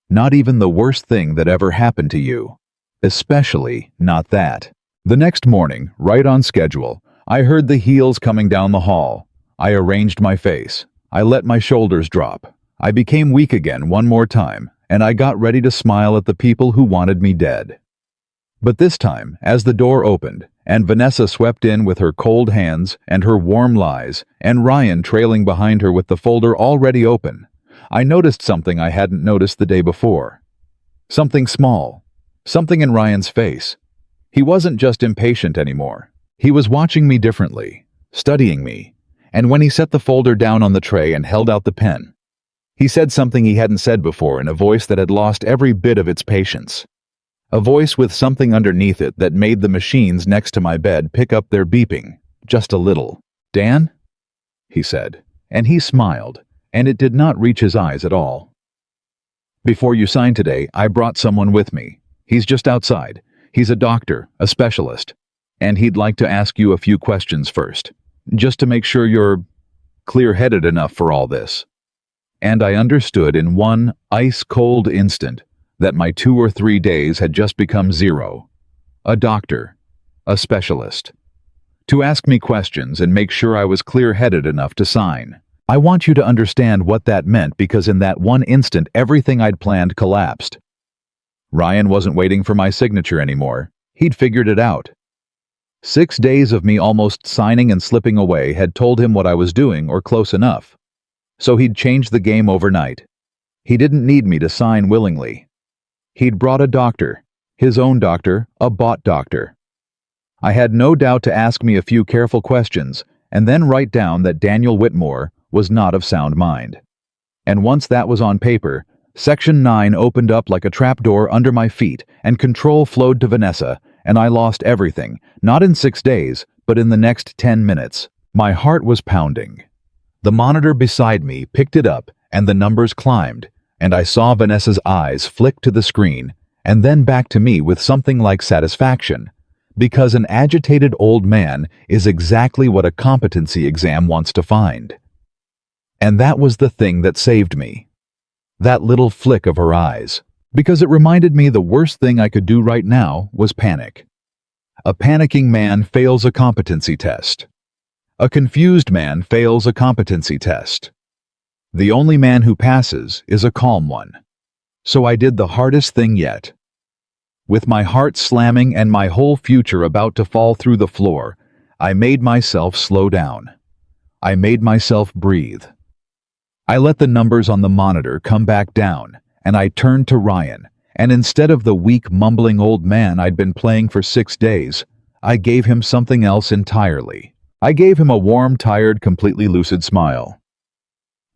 Not even the worst thing that ever happened to you. Especially not that. The next morning, right on schedule, I heard the heels coming down the hall. I arranged my face. I let my shoulders drop. I became weak again one more time, and I got ready to smile at the people who wanted me dead. But this time, as the door opened, and Vanessa swept in with her cold hands and her warm lies, and Ryan trailing behind her with the folder already open, I noticed something I hadn't noticed the day before. Something small. Something in Ryan's face. He wasn't just impatient anymore. He was watching me differently, studying me. And when he set the folder down on the tray and held out the pen, he said something he hadn't said before in a voice that had lost every bit of its patience. A voice with something underneath it that made the machines next to my bed pick up their beeping, just a little. "Dan?" he said, and he smiled, and it did not reach his eyes at all. "Before you sign today, I brought someone with me. He's just outside. He's a doctor, a specialist, and he'd like to ask you a few questions first. Just to make sure you're clear-headed enough for all this." And I understood in one ice-cold instant that my 2 or 3 days had just become 0. A doctor, a specialist. To ask me questions and make sure I was clear-headed enough to sign. I want you to understand what that meant because in that one instant everything I'd planned collapsed. Ryan wasn't waiting for my signature anymore. He'd figured it out. 6 days of me almost signing and slipping away had told him what I was doing or close enough. So he'd changed the game overnight. He didn't need me to sign willingly. He'd brought a doctor, his own doctor, a bought doctor. I had no doubt to ask me a few careful questions and then write down that Daniel Whitmore was not of sound mind. And once that was on paper, Section 9 opened up like a trapdoor under my feet and control flowed to Vanessa, and I lost everything, not in 6 days, but in the next 10 minutes. My heart was pounding. The monitor beside me picked it up, and the numbers climbed, and I saw Vanessa's eyes flick to the screen, and then back to me with something like satisfaction, because an agitated old man is exactly what a competency exam wants to find. And that was the thing that saved me. That little flick of her eyes. Because it reminded me the worst thing I could do right now was panic. A panicking man fails a competency test. A confused man fails a competency test. The only man who passes is a calm one. So I did the hardest thing yet. With my heart slamming and my whole future about to fall through the floor, I made myself slow down. I made myself breathe. I let the numbers on the monitor come back down, and I turned to Ryan, and instead of the weak, mumbling old man I'd been playing for 6 days, I gave him something else entirely. I gave him a warm, tired, completely lucid smile.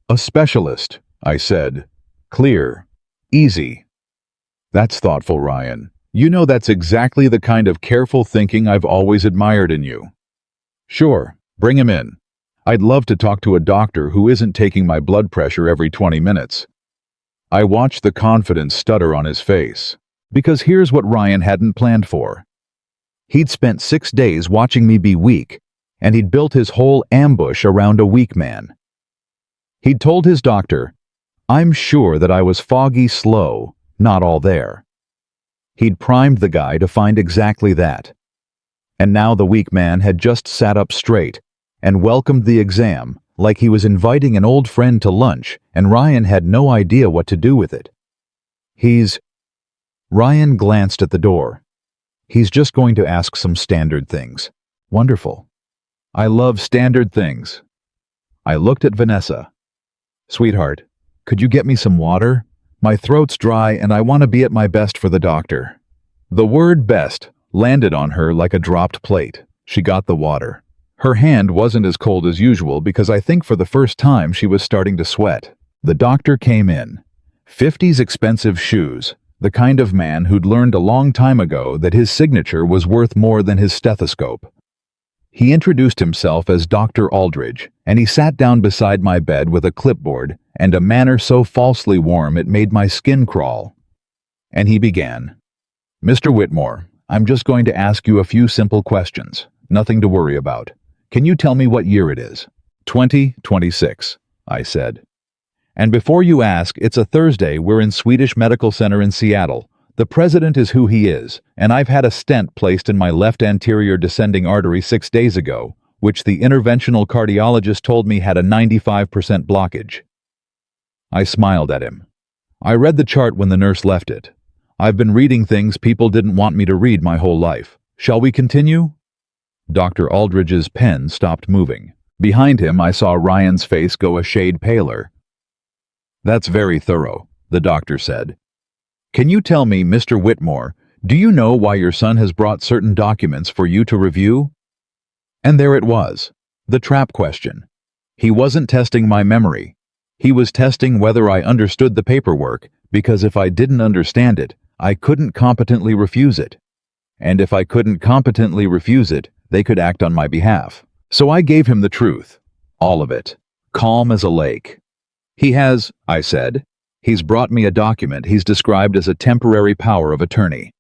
"A specialist," I said. "Clear. Easy." "That's thoughtful, Ryan. You know that's exactly the kind of careful thinking I've always admired in you." "Sure. Bring him in. I'd love to talk to a doctor who isn't taking my blood pressure every 20 minutes. I watched the confidence stutter on his face. Because here's what Ryan hadn't planned for. He'd spent 6 days watching me be weak, and he'd built his whole ambush around a weak man. He'd told his doctor, "I'm sure that I was foggy slow, not all there." He'd primed the guy to find exactly that. And now the weak man had just sat up straight and welcomed the exam like he was inviting an old friend to lunch, and Ryan had no idea what to do with it. Ryan glanced at the door. He's just going to ask some standard things. Wonderful. I love standard things. I looked at Vanessa. Sweetheart, could you get me some water? My throat's dry and I want to be at my best for the doctor. The word best landed on her like a dropped plate. She got the water. Her hand wasn't as cold as usual because I think for the first time she was starting to sweat. The doctor came in. 50's expensive shoes, the kind of man who'd learned a long time ago that his signature was worth more than his stethoscope. He introduced himself as Dr. Aldridge, and he sat down beside my bed with a clipboard and a manner so falsely warm it made my skin crawl. And he began. "Mr. Whitmore, I'm just going to ask you a few simple questions. Nothing to worry about. Can you tell me what year it is?" 2026, I said. "And before you ask, it's a Thursday. We're in Swedish Medical Center in Seattle. The president is who he is, and I've had a stent placed in my left anterior descending artery 6 days ago, which the interventional cardiologist told me had a 95% blockage." I smiled at him. I read the chart when the nurse left it. I've been reading things people didn't want me to read my whole life. Shall we continue? Dr. Aldridge's pen stopped moving. Behind him, I saw Ryan's face go a shade paler. "That's very thorough," the doctor said. "Can you tell me, Mr. Whitmore, do you know why your son has brought certain documents for you to review?" And there it was, the trap question. He wasn't testing my memory. He was testing whether I understood the paperwork, because if I didn't understand it, I couldn't competently refuse it. And if I couldn't competently refuse it, they could act on my behalf. So I gave him the truth. All of it. Calm as a lake. I said. He's brought me a document he's described as a temporary power of attorney.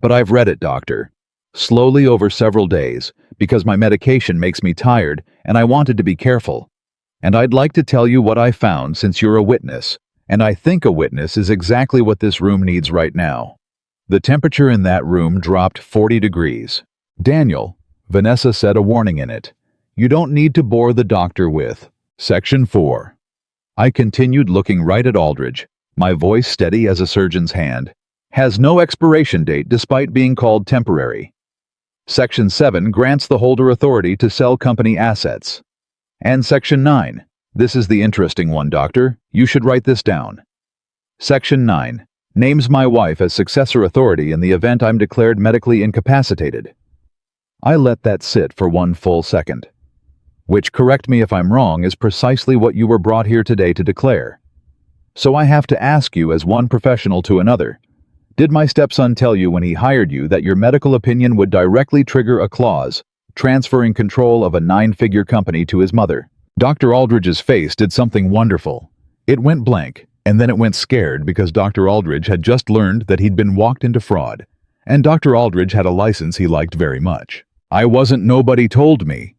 But I've read it, doctor. Slowly over several days, because my medication makes me tired and I wanted to be careful. And I'd like to tell you what I found since you're a witness, and I think a witness is exactly what this room needs right now. The temperature in that room dropped 40 degrees. "Daniel," Vanessa said a warning in it, "you don't need to bore the doctor with Section 4. I continued looking right at Aldridge, my voice steady as a surgeon's hand. "Has no expiration date despite being called temporary. Section 7 grants the holder authority to sell company assets. And Section 9, this is the interesting one, doctor, you should write this down. Section 9 names my wife as successor authority in the event I'm declared medically incapacitated." I let that sit for one full second. "Which, correct me if I'm wrong, is precisely what you were brought here today to declare. So I have to ask you as one professional to another, did my stepson tell you when he hired you that your medical opinion would directly trigger a clause transferring control of a 9-figure company to his mother?" Dr. Aldridge's face did something wonderful. It went blank, and then it went scared because Dr. Aldridge had just learned that he'd been walked into fraud, and Dr. Aldridge had a license he liked very much. "I wasn't, nobody told me."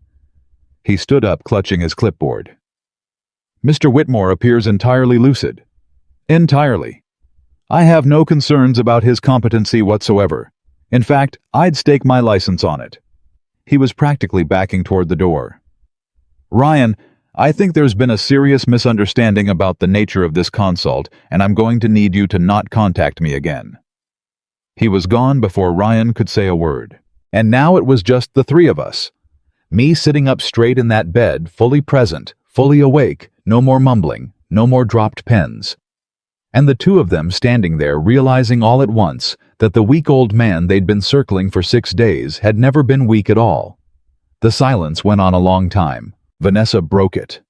He stood up, clutching his clipboard. "Mr. Whitmore appears entirely lucid. Entirely. I have no concerns about his competency whatsoever. In fact, I'd stake my license on it." He was practically backing toward the door. "Ryan, I think there's been a serious misunderstanding about the nature of this consult, and I'm going to need you to not contact me again." He was gone before Ryan could say a word. And now it was just the three of us. Me sitting up straight in that bed, fully present, fully awake, no more mumbling, no more dropped pens. And the two of them standing there realizing all at once that the weak old man they'd been circling for 6 days had never been weak at all. The silence went on a long time. Vanessa broke it.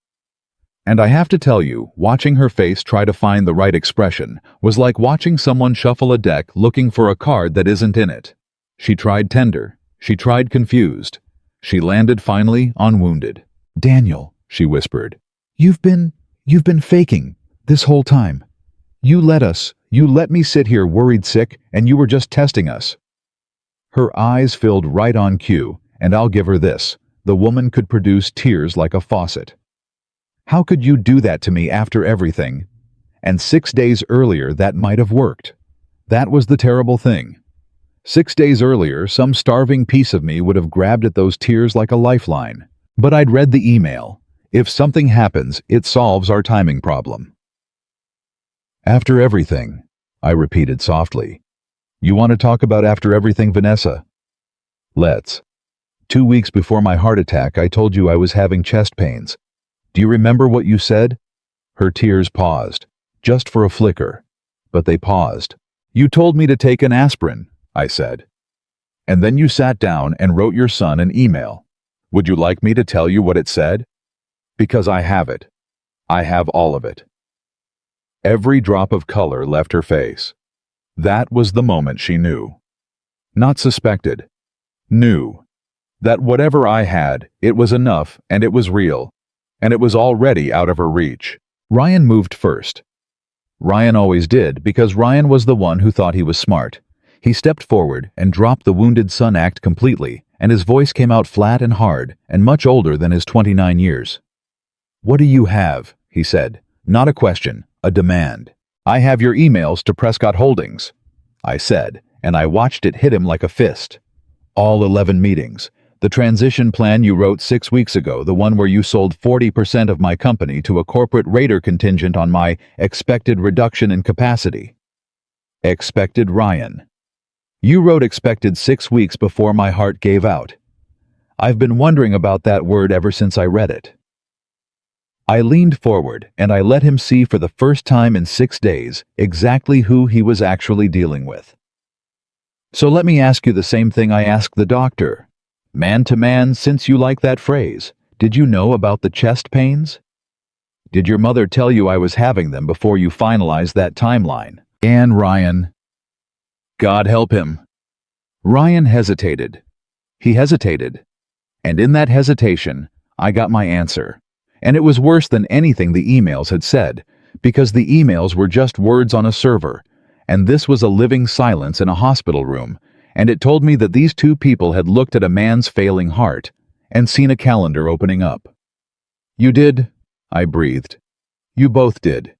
And I have to tell you, watching her face try to find the right expression was like watching someone shuffle a deck looking for a card that isn't in it. She tried tender. She tried confused. She landed finally on wounded. "Daniel," she whispered, You've been faking this whole time. You You let me sit here worried sick, and you were just testing us." Her eyes filled right on cue, and I'll give her this. The woman could produce tears like a faucet. "How could you do that to me after everything? And 6 days earlier that might have worked." That was the terrible thing. 6 days earlier, some starving piece of me would have grabbed at those tears like a lifeline. But I'd read the email. If something happens, it solves our timing problem. "After everything," I repeated softly. "You want to talk about after everything, Vanessa?" "Let's." 2 weeks before my heart attack, I told you I was having chest pains. Do you remember what you said?" Her tears paused, just for a flicker. But they paused. "You told me to take an aspirin," I said. "And then you sat down and wrote your son an email. Would you like me to tell you what it said? Because I have it. I have all of it." Every drop of color left her face. That was the moment she knew. Not suspected. Knew. That whatever I had, it was enough, and it was real, and it was already out of her reach. Ryan moved first. Ryan always did, because Ryan was the one who thought he was smart. He stepped forward and dropped the wounded son act completely, and his voice came out flat and hard, and much older than his 29 years. "What do you have?" he said. Not a question, a demand. "I have your emails to Prescott Holdings," I said, and I watched it hit him like a fist. "All 11 meetings. The transition plan you wrote 6 weeks ago, the one where you sold 40% of my company to a corporate raider contingent on my expected reduction in capacity." Expected Ryan. "You wrote expected 6 weeks before my heart gave out. I've been wondering about that word ever since I read it." I leaned forward and I let him see for the first time in 6 days exactly who he was actually dealing with. "So let me ask you the same thing I asked the doctor. Man to man, since you like that phrase, did you know about the chest pains? Did your mother tell you I was having them before you finalized that timeline?" And Ryan. God help him. Ryan hesitated. He hesitated. And in that hesitation, I got my answer. And it was worse than anything the emails had said, because the emails were just words on a server, and this was a living silence in a hospital room, and it told me that these two people had looked at a man's failing heart and seen a calendar opening up. "You did?" I breathed. "You both did.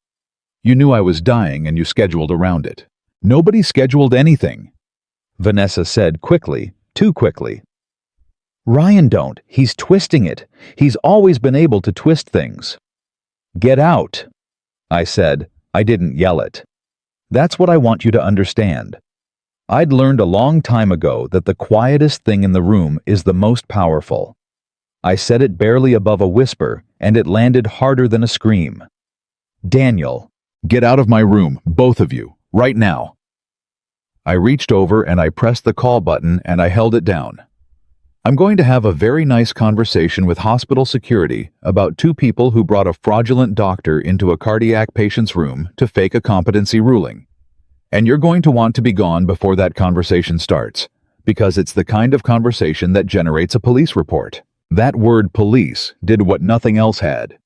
You knew I was dying and you scheduled around it." "Nobody scheduled anything," Vanessa said quickly, too quickly. "Ryan don't. He's twisting it. He's always been able to twist things." "Get out," I said. I didn't yell it. "That's what I want you to understand. I'd learned a long time ago that the quietest thing in the room is the most powerful." I said it barely above a whisper, and it landed harder than a scream. "Daniel, get out of my room, both of you, right now." I reached over and I pressed the call button and I held it down. I'm going to have a very nice conversation with hospital security about two people who brought a fraudulent doctor into a cardiac patient's room to fake a competency ruling. And you're going to want to be gone before that conversation starts, because it's the kind of conversation that generates a police report. That word police did what nothing else had.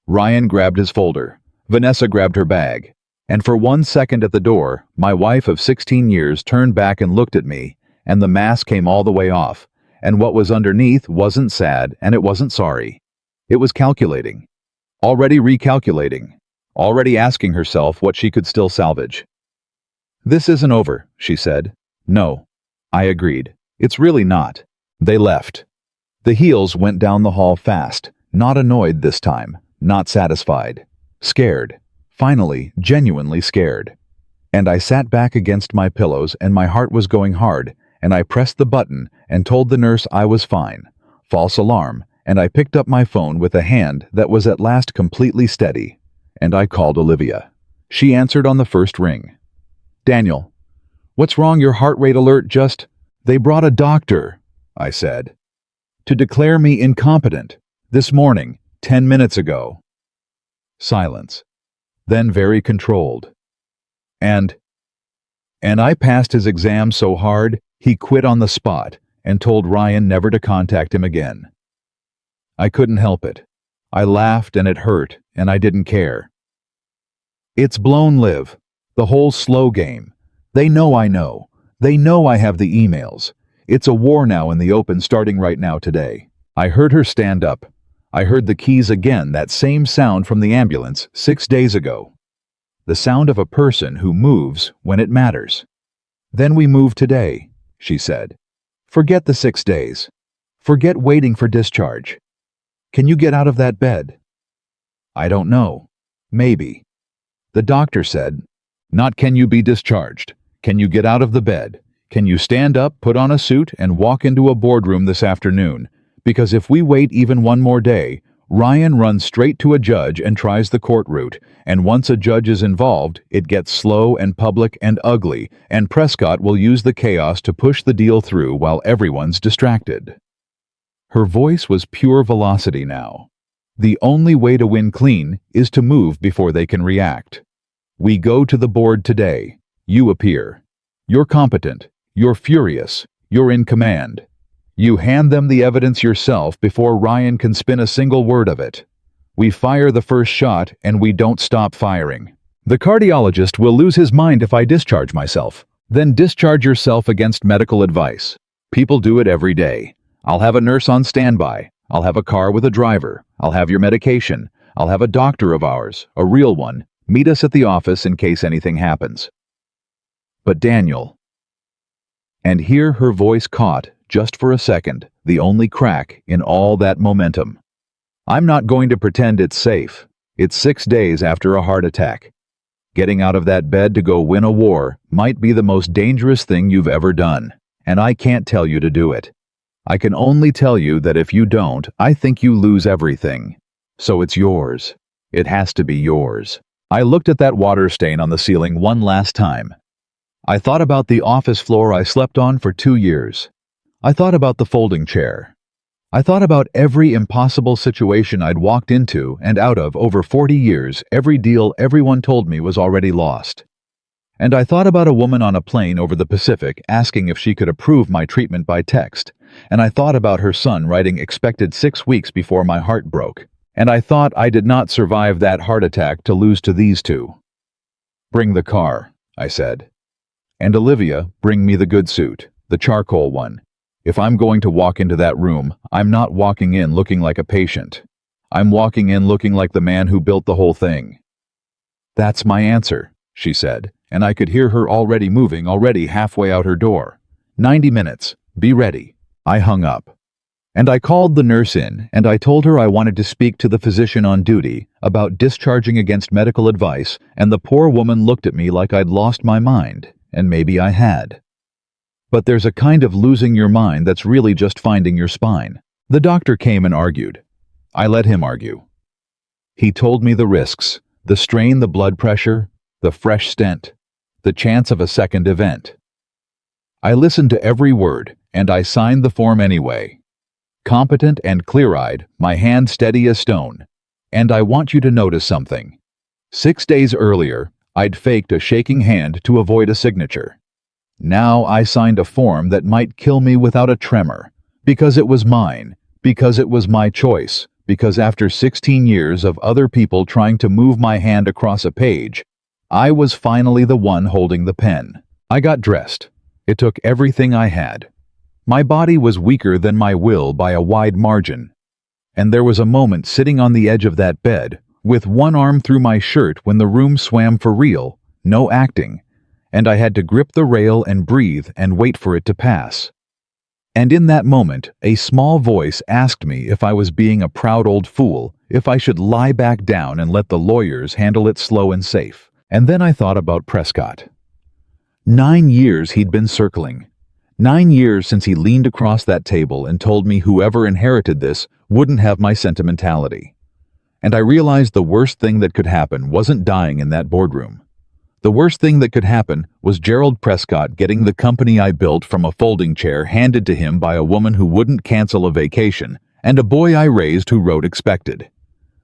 Ryan grabbed his folder. Vanessa grabbed her bag. And for 1 second at the door, my wife of 16 years turned back and looked at me, and the mask came all the way off. And what was underneath wasn't sad, and it wasn't sorry. It was calculating. Already recalculating. Already asking herself what she could still salvage. "This isn't over," she said. "No." I agreed. "It's really not." They left. The heels went down the hall fast, not annoyed this time, not satisfied. Scared. Finally, genuinely scared. And I sat back against my pillows and my heart was going hard, and I pressed the button and told the nurse I was fine. False alarm, and I picked up my phone with a hand that was at last completely steady. And I called Olivia. She answered on the first ring. "Daniel, what's wrong? Your heart rate alert just..." "They brought a doctor," I said, "to declare me incompetent. This morning, 10 minutes ago." Silence. Then very controlled. And I passed his exam so hard, he quit on the spot and told Ryan never to contact him again. I couldn't help it. I laughed and it hurt, and I didn't care. "It's blown, Liv. The whole slow game. They know I know. They know I have the emails. It's a war now in the open starting right now today. I heard her stand up. I heard the keys again, that same sound from the ambulance 6 days ago. The sound of a person who moves when it matters. Then we move today, she said. Forget the 6 days. Forget waiting for discharge. Can you get out of that bed? I don't know. Maybe. The doctor said, not can you be discharged. Can you get out of the bed? Can you stand up, put on a suit, and walk into a boardroom this afternoon? Because if we wait even one more day, Ryan runs straight to a judge and tries the court route, and once a judge is involved, it gets slow and public and ugly, and Prescott will use the chaos to push the deal through while everyone's distracted. Her voice was pure velocity now. The only way to win clean is to move before they can react. We go to the board today. You appear. You're competent. You're furious. You're in command. You hand them the evidence yourself before Ryan can spin a single word of it. We fire the first shot and we don't stop firing. The cardiologist will lose his mind if I discharge myself. Then discharge yourself against medical advice. People do it every day. I'll have a nurse on standby. I'll have a car with a driver. I'll have your medication. I'll have a doctor of ours, a real one, meet us at the office in case anything happens. But Daniel. And here her voice caught, just for a second, the only crack in all that momentum. I'm not going to pretend it's safe. It's 6 days after a heart attack. Getting out of that bed to go win a war might be the most dangerous thing you've ever done, and I can't tell you to do it. I can only tell you that if you don't, I think you lose everything. So it's yours. It has to be yours. I looked at that water stain on the ceiling one last time. I thought about the office floor I slept on for 2 years. I thought about the folding chair. I thought about every impossible situation I'd walked into and out of over 40 years, every deal everyone told me was already lost. And I thought about a woman on a plane over the Pacific asking if she could approve my treatment by text. And I thought about her son writing expected 6 weeks before my heart broke. And I thought I did not survive that heart attack to lose to these two. Bring the car, I said. And Olivia, bring me the good suit, the charcoal one. If I'm going to walk into that room, I'm not walking in looking like a patient. I'm walking in looking like the man who built the whole thing. That's my answer, she said, and I could hear her already moving, already halfway out her door. 90 minutes. Be ready. I hung up. And I called the nurse in, and I told her I wanted to speak to the physician on duty about discharging against medical advice, and the poor woman looked at me like I'd lost my mind, and maybe I had. But there's a kind of losing your mind that's really just finding your spine. The doctor came and argued. I let him argue. He told me the risks, the strain, the blood pressure, the fresh stent, the chance of a second event. I listened to every word, and I signed the form anyway. Competent and clear-eyed, my hand steady as stone. And I want you to notice something. 6 days earlier, I'd faked a shaking hand to avoid a signature. Now I signed a form that might kill me without a tremor, because it was mine, because it was my choice, because after 16 years of other people trying to move my hand across a page, I was finally the one holding the pen. I got dressed. It took everything I had. My body was weaker than my will by a wide margin. And there was a moment sitting on the edge of that bed, with one arm through my shirt when the room swam for real, no acting, and I had to grip the rail and breathe and wait for it to pass. And in that moment, a small voice asked me if I was being a proud old fool, if I should lie back down and let the lawyers handle it slow and safe. And then I thought about Prescott. 9 years he'd been circling. 9 years since he leaned across that table and told me whoever inherited this wouldn't have my sentimentality. And I realized the worst thing that could happen wasn't dying in that boardroom. The worst thing that could happen was Gerald Prescott getting the company I built from a folding chair handed to him by a woman who wouldn't cancel a vacation, and a boy I raised who wrote expected.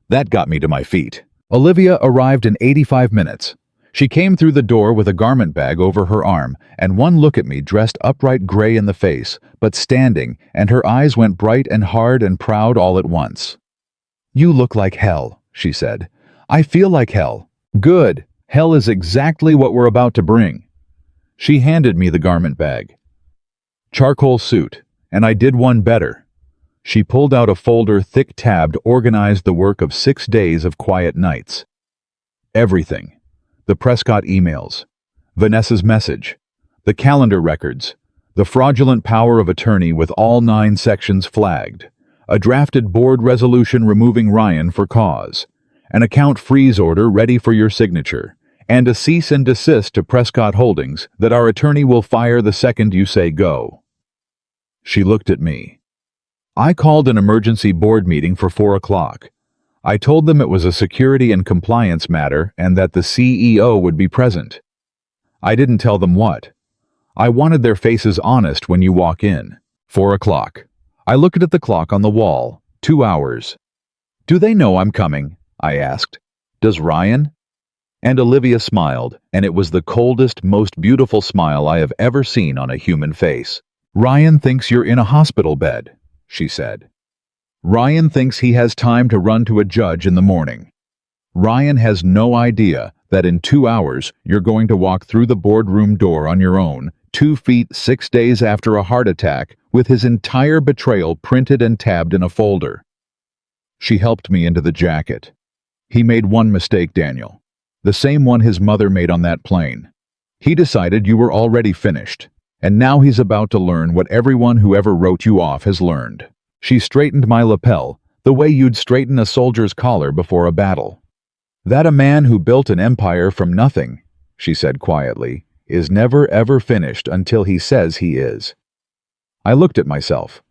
That got me to my feet. Olivia arrived in 85 minutes. She came through the door with a garment bag over her arm, and one look at me dressed upright gray in the face, but standing, and her eyes went bright and hard and proud all at once. "You look like hell," she said. "I feel like hell." "Good. Hell is exactly what we're about to bring. She handed me the garment bag. Charcoal suit, and I did one better. She pulled out a folder thick-tabbed, organized the work of 6 days of quiet nights. Everything. The Prescott emails, Vanessa's message, the calendar records, the fraudulent power of attorney with all 9 sections flagged, a drafted board resolution removing Ryan for cause, an account freeze order ready for your signature, and a cease and desist to Prescott Holdings that our attorney will fire the second you say go. She looked at me. I called an emergency board meeting for 4 o'clock. I told them it was a security and compliance matter and that the CEO would be present. I didn't tell them what. I wanted their faces honest when you walk in. 4 o'clock. I looked at the clock on the wall. 2 hours. Do they know I'm coming? I asked. Does Ryan? And Olivia smiled, and it was the coldest, most beautiful smile I have ever seen on a human face. Ryan thinks you're in a hospital bed, she said. Ryan thinks he has time to run to a judge in the morning. Ryan has no idea that in 2 hours you're going to walk through the boardroom door on your own, 2 feet 6 days after a heart attack, with his entire betrayal printed and tabbed in a folder. She helped me into the jacket. He made one mistake, Daniel. The same one his mother made on that plane. He decided you were already finished, and now he's about to learn what everyone who ever wrote you off has learned. She straightened my lapel, the way you'd straighten a soldier's collar before a battle. That a man who built an empire from nothing, she said quietly, is never ever finished until he says he is. I looked at myself.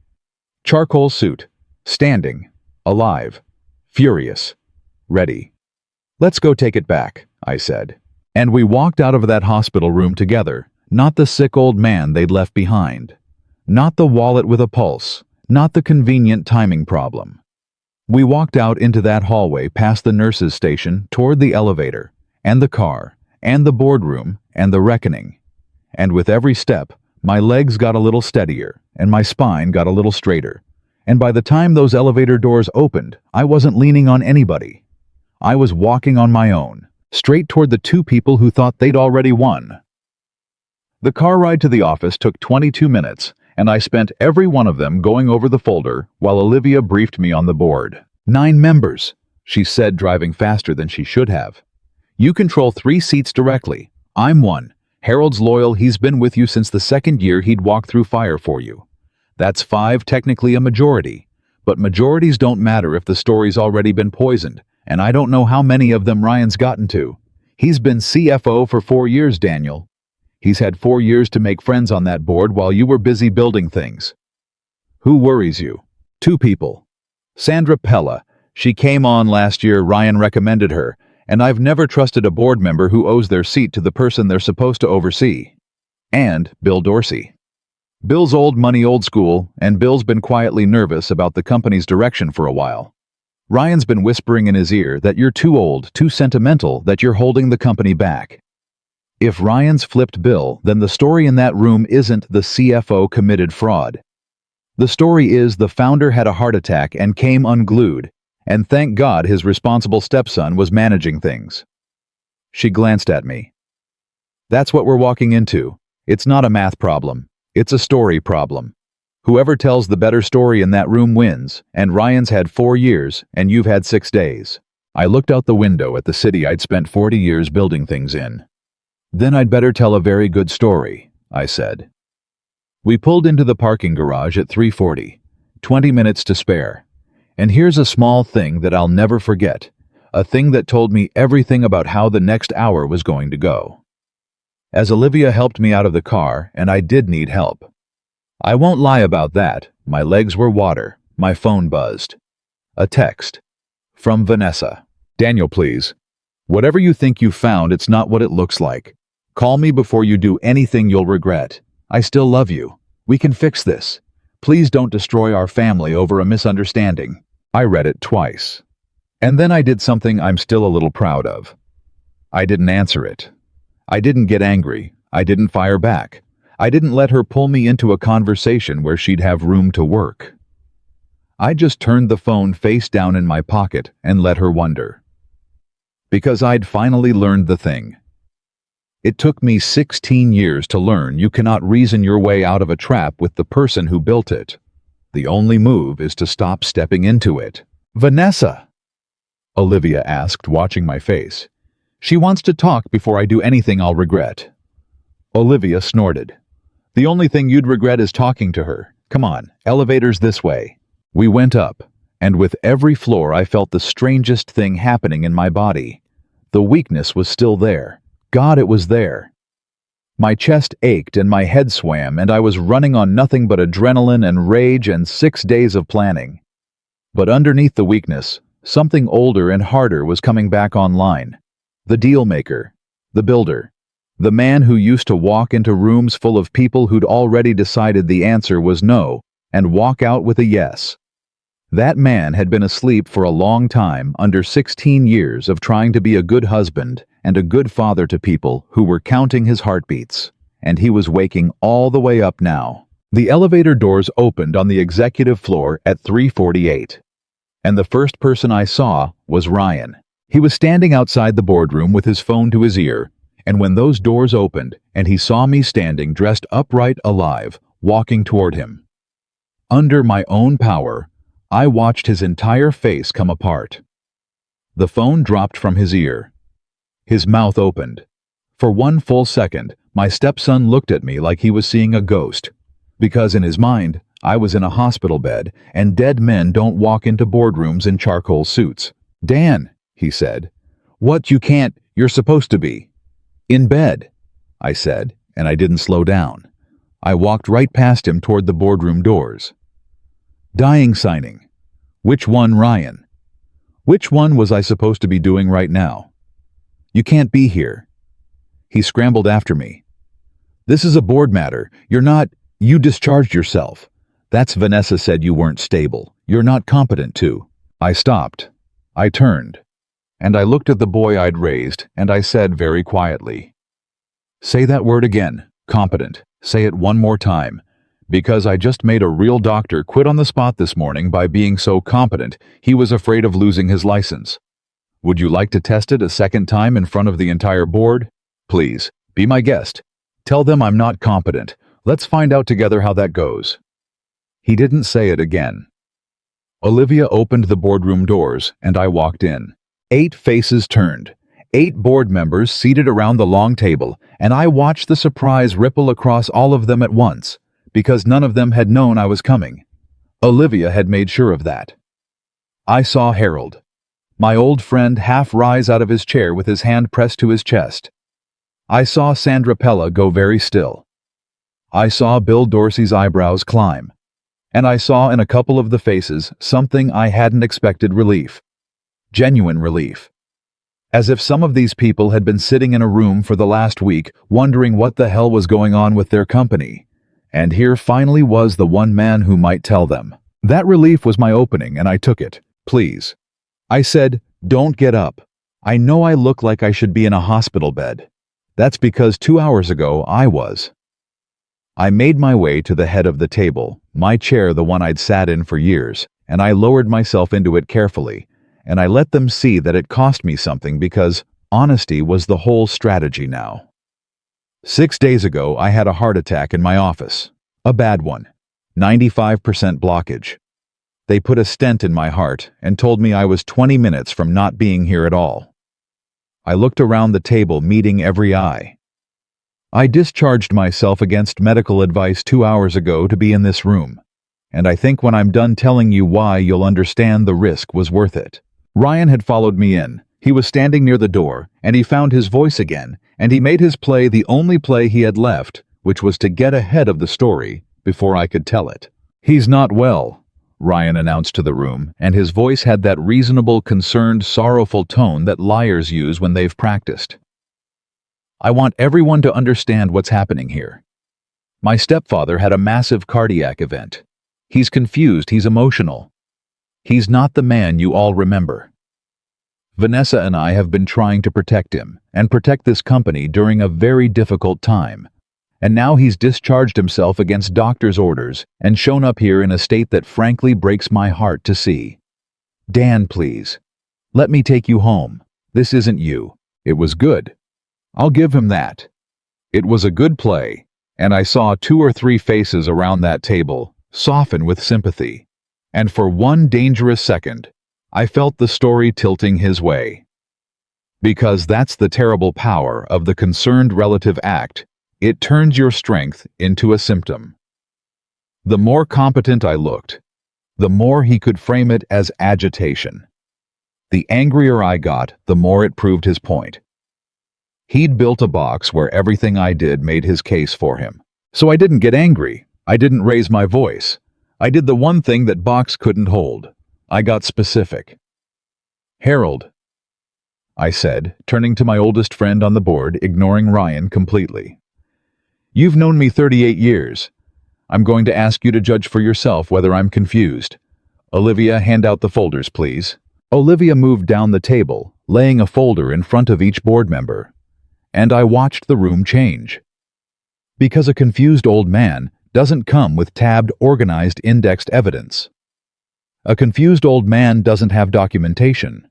Charcoal suit, standing, alive, furious, ready. Let's go take it back, I said. And we walked out of that hospital room together, not the sick old man they'd left behind, not the wallet with a pulse, not the convenient timing problem. We walked out into that hallway past the nurse's station toward the elevator, and the car, and the boardroom, and the reckoning. And with every step, my legs got a little steadier, and my spine got a little straighter. And by the time those elevator doors opened, I wasn't leaning on anybody. I was walking on my own, straight toward the 2 people who thought they'd already won. The car ride to the office took 22 minutes, and I spent every one of them going over the folder while Olivia briefed me on the board. 9 members, she said, driving faster than she should have. You control 3 seats directly. I'm one. Harold's loyal, he's been with you since the 2nd year he'd walk through fire for you. That's 5, technically a majority. But majorities don't matter if the story's already been poisoned, and I don't know how many of them Ryan's gotten to. He's been CFO for 4 years, Daniel. He's had 4 years to make friends on that board while you were busy building things. Who worries you? 2 people. Sandra Pella. She came on last year, Ryan recommended her, and I've never trusted a board member who owes their seat to the person they're supposed to oversee. And Bill Dorsey. Bill's old money, old school, and Bill's been quietly nervous about the company's direction for a while. Ryan's been whispering in his ear that you're too old, too sentimental, that you're holding the company back. If Ryan's flipped Bill, then the story in that room isn't the CFO committed fraud. The story is the founder had a heart attack and came unglued, and thank God his responsible stepson was managing things. She glanced at me. That's what we're walking into. It's not a math problem. It's a story problem. Whoever tells the better story in that room wins, and Ryan's had 4 years, and you've had 6 days. I looked out the window at the city I'd spent 40 years building things in. Then I'd better tell a very good story, I said. We pulled into the parking garage at 3:40, 20 minutes to spare. And here's a small thing that I'll never forget, a thing that told me everything about how the next hour was going to go. As Olivia helped me out of the car, and I did need help. I won't lie about that, my legs were water, my phone buzzed. A text. From Vanessa. Daniel, please. Whatever you think you found, it's not what it looks like. Call me before you do anything you'll regret. I still love you. We can fix this. Please don't destroy our family over a misunderstanding. I read it twice. And then I did something I'm still a little proud of. I didn't answer it. I didn't get angry. I didn't fire back. I didn't let her pull me into a conversation where she'd have room to work. I just turned the phone face down in my pocket and let her wonder. because I'd finally learned the thing. It took me 16 years to learn you cannot reason your way out of a trap with the person who built it. The only move is to stop stepping into it. Vanessa, Olivia asked, watching my face. She wants to talk before I do anything I'll regret. Olivia snorted. The only thing you'd regret is talking to her. Come on, elevator's this way. We went up, and with every floor I felt the strangest thing happening in my body. The weakness was still there. God, it was there. My chest ached and my head swam, and I was running on nothing but adrenaline and rage and 6 days of planning. But underneath the weakness, something older and harder was coming back online. The deal maker, the builder, the man who used to walk into rooms full of people who'd already decided the answer was no and walk out with a yes. That man had been asleep for a long time, under 16 years of trying to be a good husband and a good father to people who were counting his heartbeats, and he was waking all the way up now. The elevator doors opened on the executive floor at 3:48, and the first person I saw was Ryan. He was standing outside the boardroom with his phone to his ear, and when those doors opened and he saw me standing dressed upright alive, walking toward him. Under my own power, I watched his entire face come apart. The phone dropped from his ear. His mouth opened. For one full second, my stepson looked at me like he was seeing a ghost, because in his mind, I was in a hospital bed, and dead men don't walk into boardrooms in charcoal suits. Dan, he said. What, you can't, you're supposed to be. In bed, I said, and I didn't slow down. I walked right past him toward the boardroom doors. Dying signing. Which one, Ryan? Which one was I supposed to be doing right now? You can't be here. He scrambled after me. This is a board matter. You discharged yourself. That's Vanessa said you weren't stable. You're not competent to. I stopped. I turned. And I looked at the boy I'd raised, and I said very quietly, say that word again, competent. Say it one more time. Because I just made a real doctor quit on the spot this morning by being so competent he was afraid of losing his license. Would you like to test it a second time in front of the entire board? Please, be my guest. Tell them I'm not competent. Let's find out together how that goes. He didn't say it again. Olivia opened the boardroom doors, and I walked in. 8 faces turned. 8 board members seated around the long table, and I watched the surprise ripple across all of them at once, because none of them had known I was coming. Olivia had made sure of that. I saw Harold, my old friend, half rise out of his chair with his hand pressed to his chest. I saw Sandra Pella go very still. I saw Bill Dorsey's eyebrows climb. And I saw in a couple of the faces something I hadn't expected: relief. Genuine relief. As if some of these people had been sitting in a room for the last week wondering what the hell was going on with their company. And here finally was the one man who might tell them. That relief was my opening, and I took it. Please. I said, don't get up. I know I look like I should be in a hospital bed. That's because 2 hours ago I was. I made my way to the head of the table, my chair, the one I'd sat in for years, and I lowered myself into it carefully, and I let them see that it cost me something, because honesty was the whole strategy now. 6 days ago, I had a heart attack in my office. A bad one. 95% blockage. They put a stent in my heart and told me I was 20 minutes from not being here at all. I looked around the table, meeting every eye. I discharged myself against medical advice 2 hours ago to be in this room, and I think when I'm done telling you why, you'll understand the risk was worth it. Ryan had followed me in. He was standing near the door, and he found his voice again, and he made his play the only play he had left, which was to get ahead of the story before I could tell it. He's not well, Ryan announced to the room, and his voice had that reasonable, concerned, sorrowful tone that liars use when they've practiced. I want everyone to understand what's happening here. My stepfather had a massive cardiac event. He's confused, he's emotional. He's not the man you all remember. Vanessa and I have been trying to protect him and protect this company during a very difficult time. And now he's discharged himself against doctor's orders and shown up here in a state that frankly breaks my heart to see. Dan, please. Let me take you home. This isn't you. It was good. I'll give him that. It was a good play, and I saw 2 or 3 faces around that table soften with sympathy. And for one dangerous second, I felt the story tilting his way. Because that's the terrible power of the concerned relative act. It turns your strength into a symptom. The more competent I looked, the more he could frame it as agitation. The angrier I got, the more it proved his point. He'd built a box where everything I did made his case for him. So I didn't get angry. I didn't raise my voice. I did the one thing that box couldn't hold. I got specific. "Harold," I said, turning to my oldest friend on the board, ignoring Ryan completely. "You've known me 38 years. I'm going to ask you to judge for yourself whether I'm confused. Olivia, hand out the folders, please." Olivia moved down the table, laying a folder in front of each board member. And I watched the room change. Because a confused old man doesn't come with tabbed, organized, indexed evidence. A confused old man doesn't have documentation.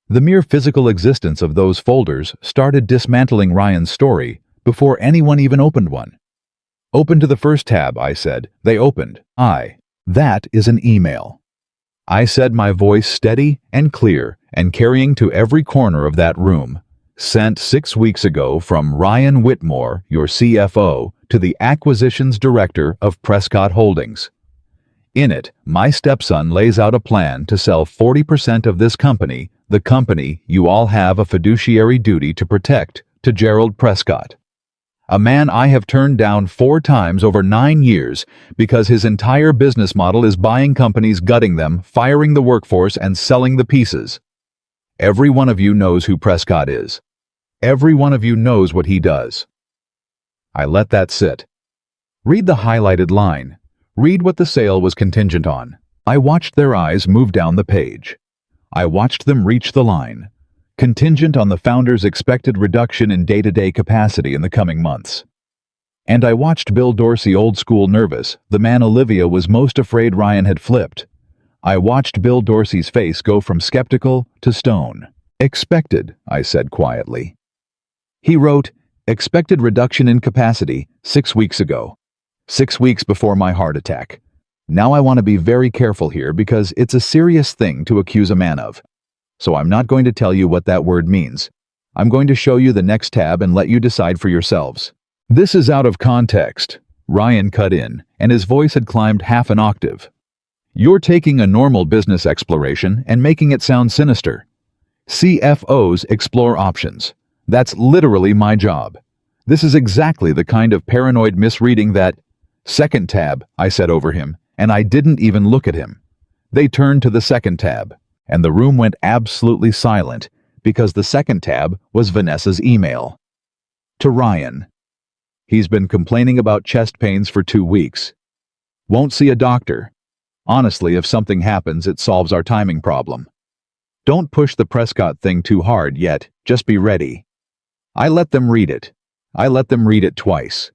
The mere physical existence of those folders started dismantling Ryan's story before anyone even opened one. "Open to the first tab," I said. They opened. That is an email. I said, my voice steady and clear and carrying to every corner of that room. Sent 6 weeks ago from Ryan Whitmore, your CFO, to the Acquisitions Director of Prescott Holdings. In it, my stepson lays out a plan to sell 40% of this company, the company you all have a fiduciary duty to protect, to Gerald Prescott. A man I have turned down 4 times over 9 years because his entire business model is buying companies, gutting them, firing the workforce, and selling the pieces. Every one of you knows who Prescott is. Every one of you knows what he does. I let that sit. Read the highlighted line. Read what the sale was contingent on. I watched their eyes move down the page. I watched them reach the line. Contingent on the founder's expected reduction in day-to-day capacity in the coming months. And I watched Bill Dorsey, old school nervous, the man Olivia was most afraid Ryan had flipped. I watched Bill Dorsey's face go from skeptical to stone. "Expected," I said quietly. He wrote, "Expected reduction in capacity 6 weeks ago. 6 weeks before my heart attack. Now I want to be very careful here because it's a serious thing to accuse a man of. So I'm not going to tell you what that word means. I'm going to show you the next tab and let you decide for yourselves." "This is out of context," Ryan cut in, and his voice had climbed half an octave. "You're taking a normal business exploration and making it sound sinister. CFOs explore options. That's literally my job. This is exactly the kind of paranoid misreading that—" "Second tab," I said over him, and I didn't even look at him. They turned to the second tab, and the room went absolutely silent because the second tab was Vanessa's email. To Ryan. "He's been complaining about chest pains for 2 weeks. Won't see a doctor. Honestly, if something happens, it solves our timing problem. Don't push the Prescott thing too hard yet, just be ready." I let them read it. I let them read it twice.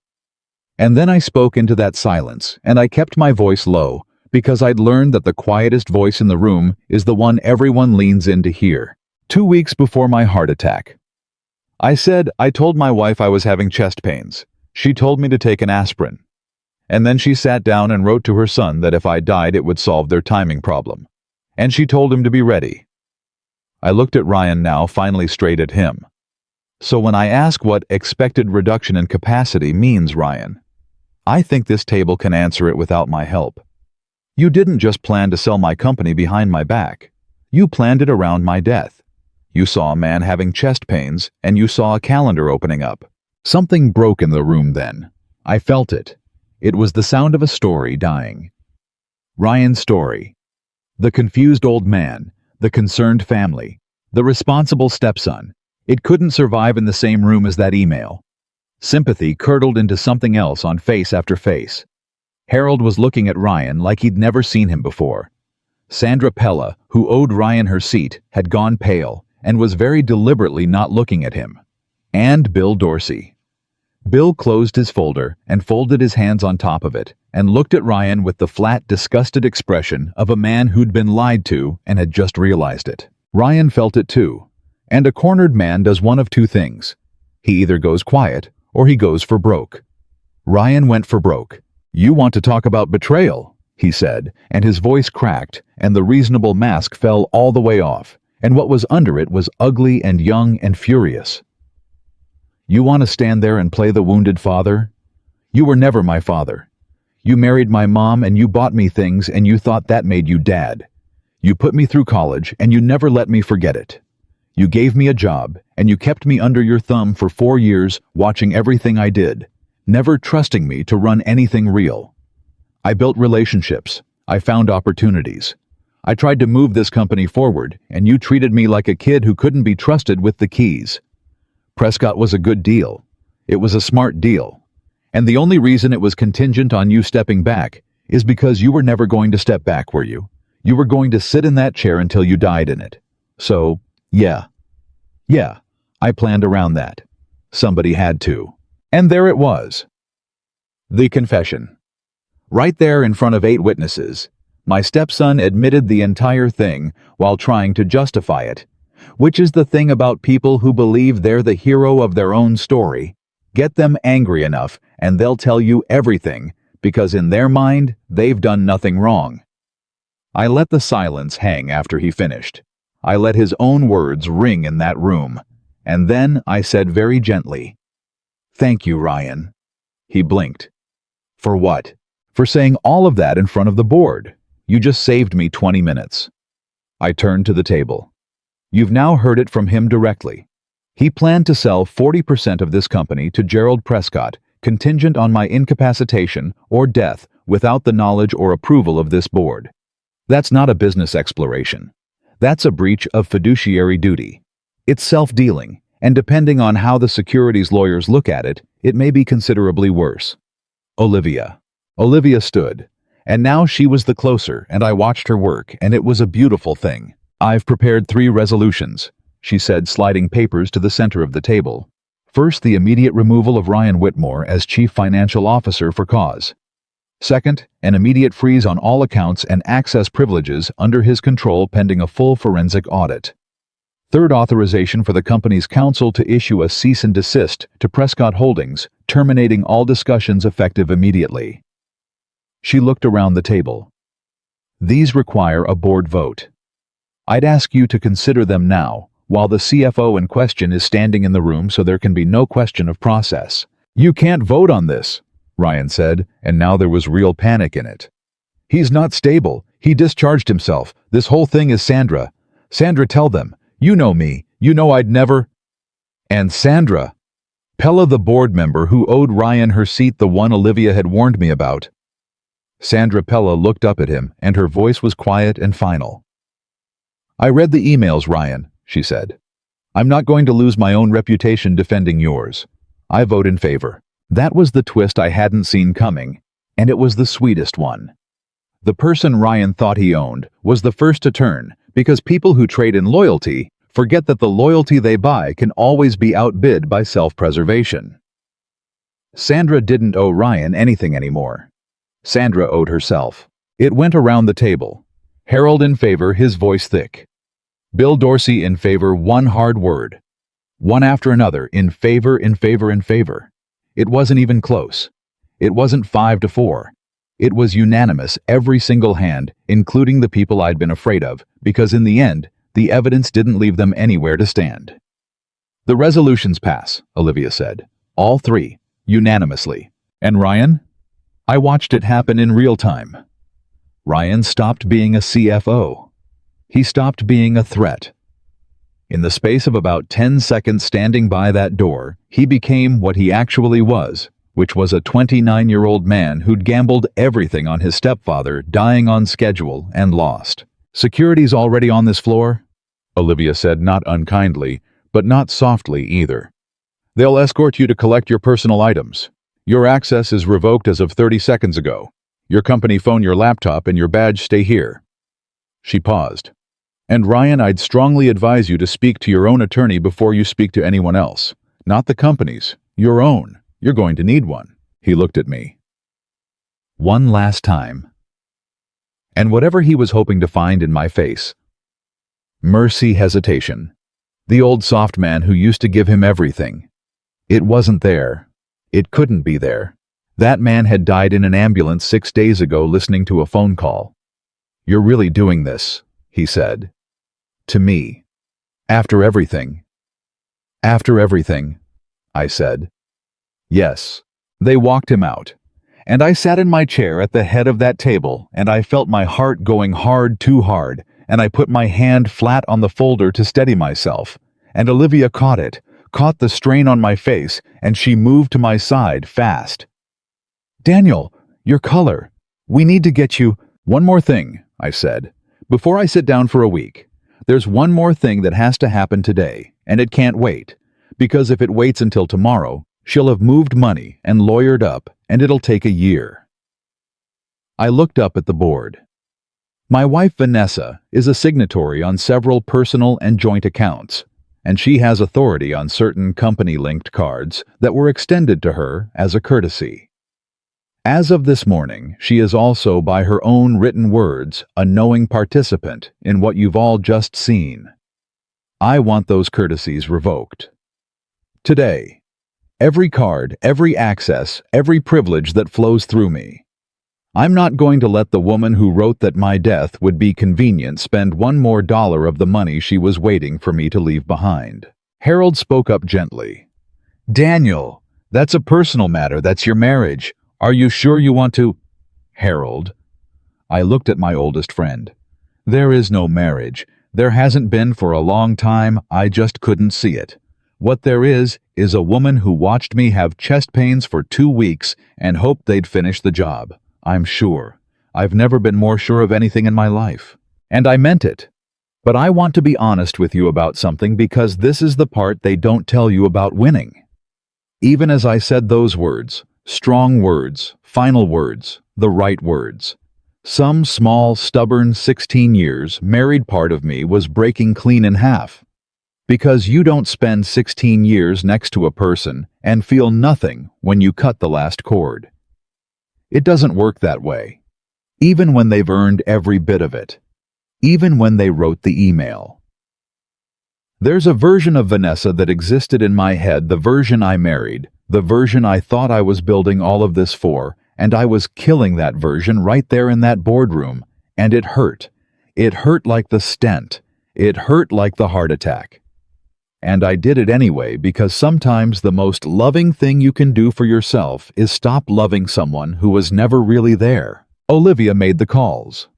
And then I spoke into that silence, and I kept my voice low, because I'd learned that the quietest voice in the room is the one everyone leans in to hear. 2 weeks before my heart attack. I said I told my wife I was having chest pains. She told me to take an aspirin. And then she sat down and wrote to her son that if I died it would solve their timing problem. And she told him to be ready. I looked at Ryan now, finally straight at him. "So when I ask what expected reduction in capacity means, Ryan, I think this table can answer it without my help. You didn't just plan to sell my company behind my back. You planned it around my death. You saw a man having chest pains, and you saw a calendar opening up." Something broke in the room then. I felt it. It was the sound of a story dying. Ryan's story. The confused old man, the concerned family, the responsible stepson. It couldn't survive in the same room as that email. Sympathy curdled into something else on face after face. Harold was looking at Ryan like he'd never seen him before. Sandra Pella, who owed Ryan her seat, had gone pale and was very deliberately not looking at him. And Bill Dorsey. Bill closed his folder and folded his hands on top of it and looked at Ryan with the flat, disgusted expression of a man who'd been lied to and had just realized it. Ryan felt it too. And a cornered man does one of two things. He either goes quiet or he goes for broke. Ryan went for broke. "You want to talk about betrayal?" he said, and his voice cracked, and the reasonable mask fell all the way off, and what was under it was ugly and young and furious. "You want to stand there and play the wounded father? You were never my father. You married my mom and you bought me things and you thought that made you dad. You put me through college and you never let me forget it. You gave me a job and you kept me under your thumb for 4 years, watching everything I did, never trusting me to run anything real. I built relationships. I found opportunities. I tried to move this company forward, and you treated me like a kid who couldn't be trusted with the keys. Prescott was a good deal. It was a smart deal. And the only reason it was contingent on you stepping back is because you were never going to step back, were you? You were going to sit in that chair until you died in it. So, yeah, I planned around that. Somebody had to. And there it was. The confession. Right there in front of 8 witnesses, my stepson admitted the entire thing while trying to justify it, which is the thing about people who believe they're the hero of their own story. Get them angry enough and they'll tell you everything, because in their mind, they've done nothing wrong. I let the silence hang after he finished. I let his own words ring in that room, and then I said very gently, "Thank you, Ryan." He blinked. "For what?" "For saying all of that in front of the board. You just saved me 20 minutes. I turned to the table. "You've now heard it from him directly. He planned to sell 40% of this company to Gerald Prescott, contingent on my incapacitation or death without the knowledge or approval of this board. That's not a business exploration. That's a breach of fiduciary duty. It's self-dealing, and depending on how the securities lawyers look at it, it may be considerably worse." Olivia stood, and now she was the closer, and I watched her work, and it was a beautiful thing. "I've prepared 3 resolutions," she said, sliding papers to the center of the table. "First, the immediate removal of Ryan Whitmore as Chief Financial Officer for cause. Second, an immediate freeze on all accounts and access privileges under his control pending a full forensic audit. Third, authorization for the company's counsel to issue a cease and desist to Prescott Holdings, terminating all discussions effective immediately." She looked around the table. "These require a board vote. I'd ask you to consider them now, while the CFO in question is standing in the room, so there can be no question of process." "You can't vote on this," Ryan said, and now there was real panic in it. "He's not stable. He discharged himself. This whole thing is Sandra. Sandra, tell them. You know me. You know I'd never—" "And Sandra, Pella, the board member who owed Ryan her seat, the one Olivia had warned me about." Sandra Pella looked up at him, and her voice was quiet and final. "I read the emails, Ryan," she said. "I'm not going to lose my own reputation defending yours. I vote in favor." That was the twist I hadn't seen coming, and it was the sweetest one. The person Ryan thought he owned was the first to turn, because people who trade in loyalty forget that the loyalty they buy can always be outbid by self-preservation. Sandra didn't owe Ryan anything anymore. Sandra owed herself. It went around the table. Harold in favor, his voice thick. Bill Dorsey in favor, one hard word. One after another, in favor, in favor, in favor. It wasn't even close. It wasn't 5-4. It was unanimous, every single hand, including the people I'd been afraid of, because in the end, the evidence didn't leave them anywhere to stand. "The resolutions pass," Olivia said. "All 3, unanimously. And Ryan?" I watched it happen in real time. Ryan stopped being a CFO. He stopped being a threat. In the space of about 10 seconds standing by that door, he became what he actually was, which was a 29-year-old man who'd gambled everything on his stepfather dying on schedule and lost. "Security's already on this floor," Olivia said, not unkindly, but not softly either. "They'll escort you to collect your personal items. Your access is revoked as of 30 seconds ago. Your company phone, your laptop, and your badge stay here." She paused. "And Ryan, I'd strongly advise you to speak to your own attorney before you speak to anyone else. Not the company's, your own. You're going to need one." He looked at me. One last time. And whatever he was hoping to find in my face. Mercy, hesitation. The old soft man who used to give him everything. It wasn't there. It couldn't be there. That man had died in an ambulance 6 days ago listening to a phone call. "You're really doing this," he said. To me. After everything. After everything, I said. Yes. They walked him out. And I sat in my chair at the head of that table, and I felt my heart going hard, too hard, and I put my hand flat on the folder to steady myself. And Olivia caught it, caught the strain on my face, and she moved to my side fast. "Daniel, your color. We need to get you—" "One more thing," I said, "before I sit down for a week. There's one more thing that has to happen today, and it can't wait, because if it waits until tomorrow, she'll have moved money and lawyered up, and it'll take a year." I looked up at the board. My wife Vanessa is a signatory on several personal and joint accounts, and she has authority on certain company-linked cards that were extended to her as a courtesy. As of this morning, she is also, by her own written words, a knowing participant in what you've all just seen. I want those courtesies revoked. Today, every card, every access, every privilege that flows through me. I'm not going to let the woman who wrote that my death would be convenient spend one more dollar of the money she was waiting for me to leave behind. Harold spoke up gently. "Daniel, that's a personal matter. That's your marriage. Are you sure you want to—" "Harold." I looked at my oldest friend. "There is no marriage. There hasn't been for a long time. I just couldn't see it. What there is a woman who watched me have chest pains for 2 weeks and hoped they'd finish the job. I'm sure. I've never been more sure of anything in my life. And I meant it. But I want to be honest with you about something because this is the part they don't tell you about winning." Even as I said those words, strong words, final words, the right words, some small, stubborn 16 years married part of me was breaking clean in half. Because you don't spend 16 years next to a person and feel nothing when you cut the last cord. It doesn't work that way. Even when they've earned every bit of it. Even when they wrote the email. There's a version of Vanessa that existed in my head, the version I married, the version I thought I was building all of this for, and I was killing that version right there in that boardroom, and it hurt. It hurt like the stent. It hurt like the heart attack. And I did it anyway because sometimes the most loving thing you can do for yourself is stop loving someone who was never really there. Olivia made the calls.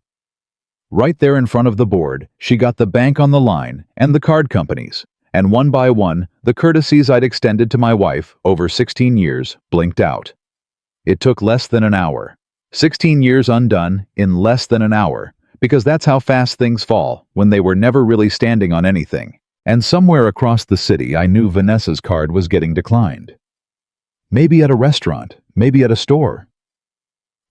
Right there in front of the board, she got the bank on the line and the card companies, and one by one, the courtesies I'd extended to my wife over 16 years blinked out. It took less than an hour. 16 years undone in less than an hour, because that's how fast things fall when they were never really standing on anything. And somewhere across the city, I knew Vanessa's card was getting declined. Maybe at a restaurant, maybe at a store.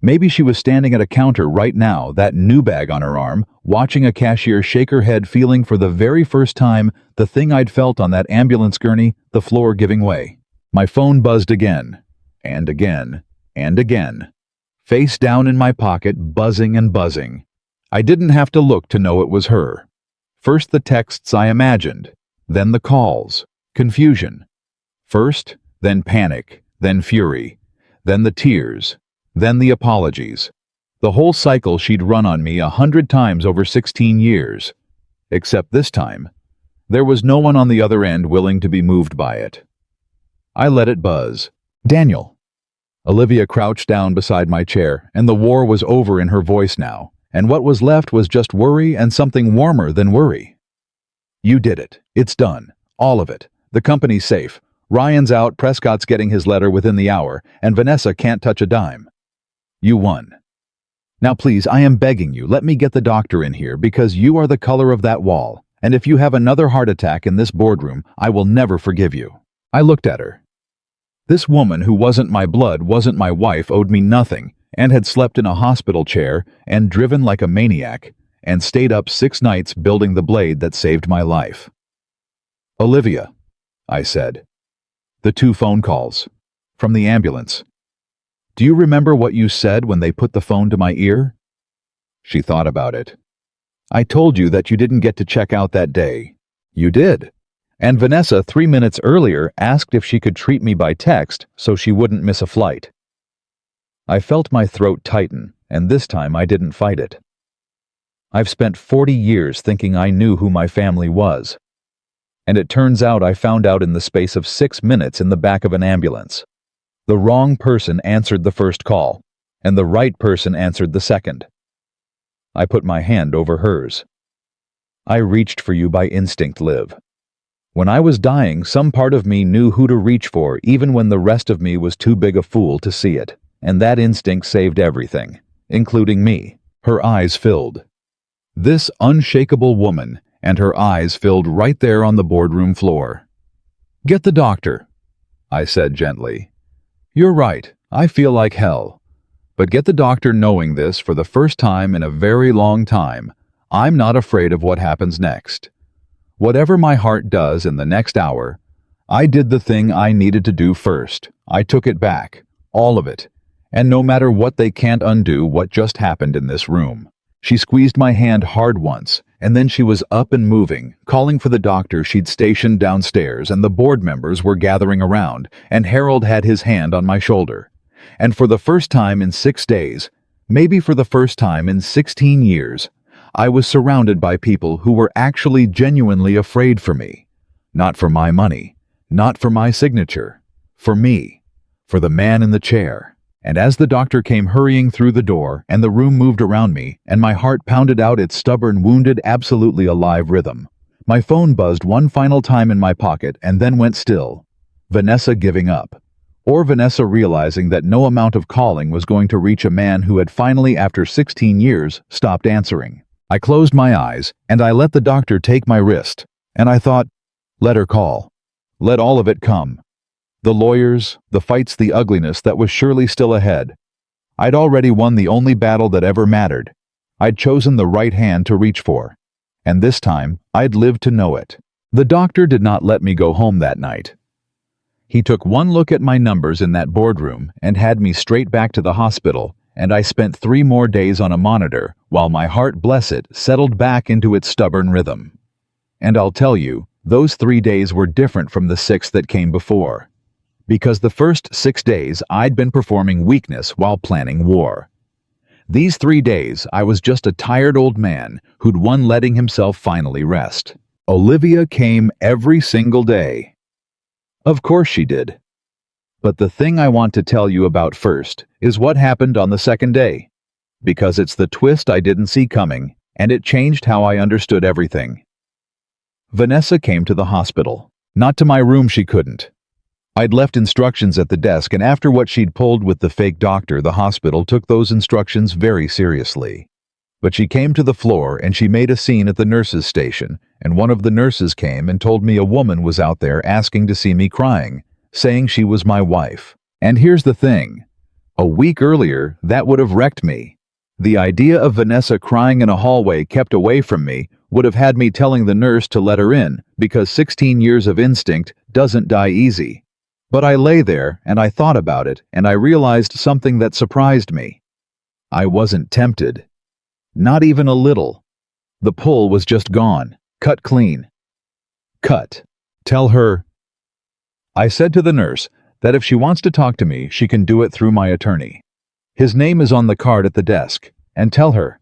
Maybe she was standing at a counter right now, that new bag on her arm, watching a cashier shake her head, feeling for the very first time the thing I'd felt on that ambulance gurney, the floor giving way. My phone buzzed again, and again, and again. Face down in my pocket, buzzing and buzzing. I didn't have to look to know it was her. First the texts I imagined, then the calls, confusion. First, then panic, then fury, then the tears, then the apologies. The whole cycle she'd run on me 100 times over 16 years. Except this time, there was no one on the other end willing to be moved by it. I let it buzz. "Daniel." Olivia crouched down beside my chair, and the war was over in her voice now. And what was left was just worry and something warmer than worry. "You did it. It's done. All of it. The company's safe. Ryan's out, Prescott's getting his letter within the hour, and Vanessa can't touch a dime. You won. Now please, I am begging you, let me get the doctor in here because you are the color of that wall, and if you have another heart attack in this boardroom, I will never forgive you." I looked at her. This woman who wasn't my blood, wasn't my wife, owed me nothing, and had slept in a hospital chair and driven like a maniac and stayed up 6 nights building the blade that saved my life. "Olivia," I said. The 2 phone calls. From the ambulance. "Do you remember what you said when they put the phone to my ear?" She thought about it. "I told you that you didn't get to check out that day." "You did." And Vanessa 3 minutes earlier asked if she could treat me by text so she wouldn't miss a flight. I felt my throat tighten, and this time I didn't fight it. I've spent 40 years thinking I knew who my family was. And it turns out I found out in the space of 6 minutes in the back of an ambulance. The wrong person answered the first call, and the right person answered the second. I put my hand over hers. I reached for you by instinct, Liv. When I was dying, some part of me knew who to reach for even when the rest of me was too big a fool to see it, and that instinct saved everything, including me. Her eyes filled. This unshakable woman, and her eyes filled right there on the boardroom floor. "Get the doctor," I said gently. "You're right, I feel like hell. But get the doctor knowing this for the first time in a very long time. I'm not afraid of what happens next. Whatever my heart does in the next hour, I did the thing I needed to do first. I took it back, all of it. And no matter what, they can't undo what just happened in this room." She squeezed my hand hard once, and then she was up and moving, calling for the doctor she'd stationed downstairs, and the board members were gathering around, and Harold had his hand on my shoulder. And for the first time in 6 days, maybe for the first time in 16 years, I was surrounded by people who were actually genuinely afraid for me. Not for my money, not for my signature, for me, for the man in the chair. And as the doctor came hurrying through the door, and the room moved around me, and my heart pounded out its stubborn, wounded, absolutely alive rhythm, my phone buzzed one final time in my pocket and then went still. Vanessa giving up. Or Vanessa realizing that no amount of calling was going to reach a man who had finally, after 16 years, stopped answering. I closed my eyes, and I let the doctor take my wrist, and I thought, let her call. Let all of it come. The lawyers, the fights, the ugliness that was surely still ahead. I'd already won the only battle that ever mattered. I'd chosen the right hand to reach for. And this time, I'd lived to know it. The doctor did not let me go home that night. He took one look at my numbers in that boardroom and had me straight back to the hospital, and I spent 3 more days on a monitor while my heart, bless it, settled back into its stubborn rhythm. And I'll tell you, those 3 days were different from the 6 that came before. Because the first 6 days I'd been performing weakness while planning war. These 3 days I was just a tired old man who'd won letting himself finally rest. Olivia came every single day. Of course she did. But the thing I want to tell you about first is what happened on the second day. Because it's the twist I didn't see coming, and it changed how I understood everything. Vanessa came to the hospital. Not to my room, she couldn't. I'd left instructions at the desk, and after what she'd pulled with the fake doctor, the hospital took those instructions very seriously. But she came to the floor and she made a scene at the nurses' station, and one of the nurses came and told me a woman was out there asking to see me crying, saying she was my wife. And here's the thing. A week earlier, that would have wrecked me. The idea of Vanessa crying in a hallway kept away from me would have had me telling the nurse to let her in, because 16 years of instinct doesn't die easy. But I lay there, and I thought about it, and I realized something that surprised me. I wasn't tempted. Not even a little. The pull was just gone. Cut clean. Cut. Tell her. I said to the nurse that if she wants to talk to me, she can do it through my attorney. His name is on the card at the desk, and tell her.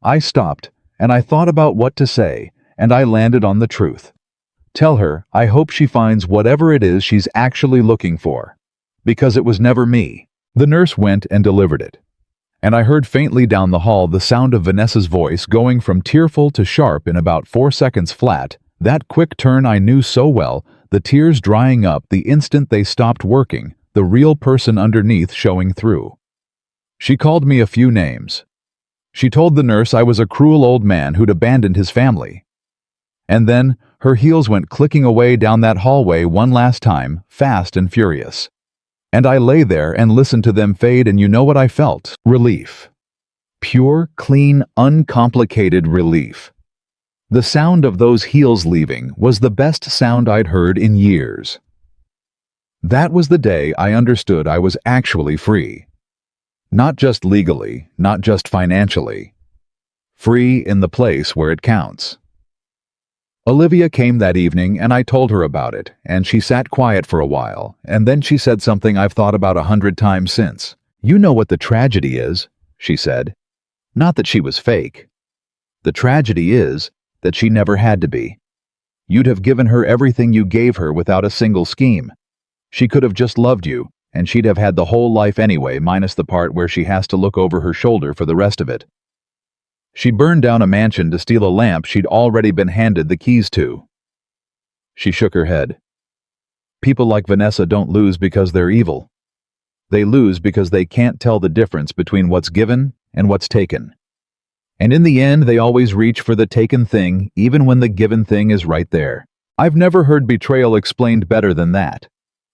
I stopped, and I thought about what to say, and I landed on the truth. Tell her I hope she finds whatever it is she's actually looking for. Because it was never me. The nurse went and delivered it. And I heard faintly down the hall the sound of Vanessa's voice going from tearful to sharp in about 4 seconds flat, that quick turn I knew so well, the tears drying up the instant they stopped working, the real person underneath showing through. She called me a few names. She told the nurse I was a cruel old man who'd abandoned his family. And then her heels went clicking away down that hallway one last time, fast and furious. And I lay there and listened to them fade, and you know what I felt? Relief. Pure, clean, uncomplicated relief. The sound of those heels leaving was the best sound I'd heard in years. That was the day I understood I was actually free. Not just legally, not just financially. Free in the place where it counts. Olivia came that evening and I told her about it, and she sat quiet for a while, and then she said something I've thought about 100 times since. "You know what the tragedy is," she said. "Not that she was fake. The tragedy is that she never had to be. You'd have given her everything you gave her without a single scheme. She could have just loved you, and she'd have had the whole life anyway, minus the part where she has to look over her shoulder for the rest of it. She burned down a mansion to steal a lamp she'd already been handed the keys to." She shook her head. "People like Vanessa don't lose because they're evil. They lose because they can't tell the difference between what's given and what's taken. And in the end, they always reach for the taken thing, even when the given thing is right there. I've never heard betrayal explained better than that.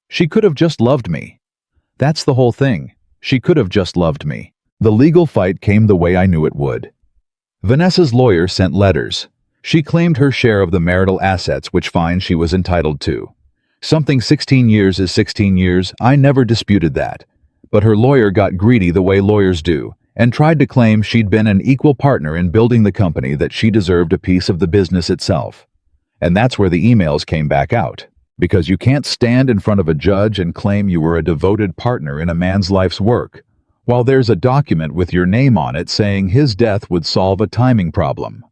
She could have just loved me. That's the whole thing. She could have just loved me." The legal fight came the way I knew it would. Vanessa's lawyer sent letters. She claimed her share of the marital assets, which fine she was entitled to. Something 16 years is 16 years, I never disputed that. But her lawyer got greedy the way lawyers do, and tried to claim she'd been an equal partner in building the company, that she deserved a piece of the business itself. And that's where the emails came back out. Because you can't stand in front of a judge and claim you were a devoted partner in a man's life's work, while there's a document with your name on it saying his death would solve a timing problem.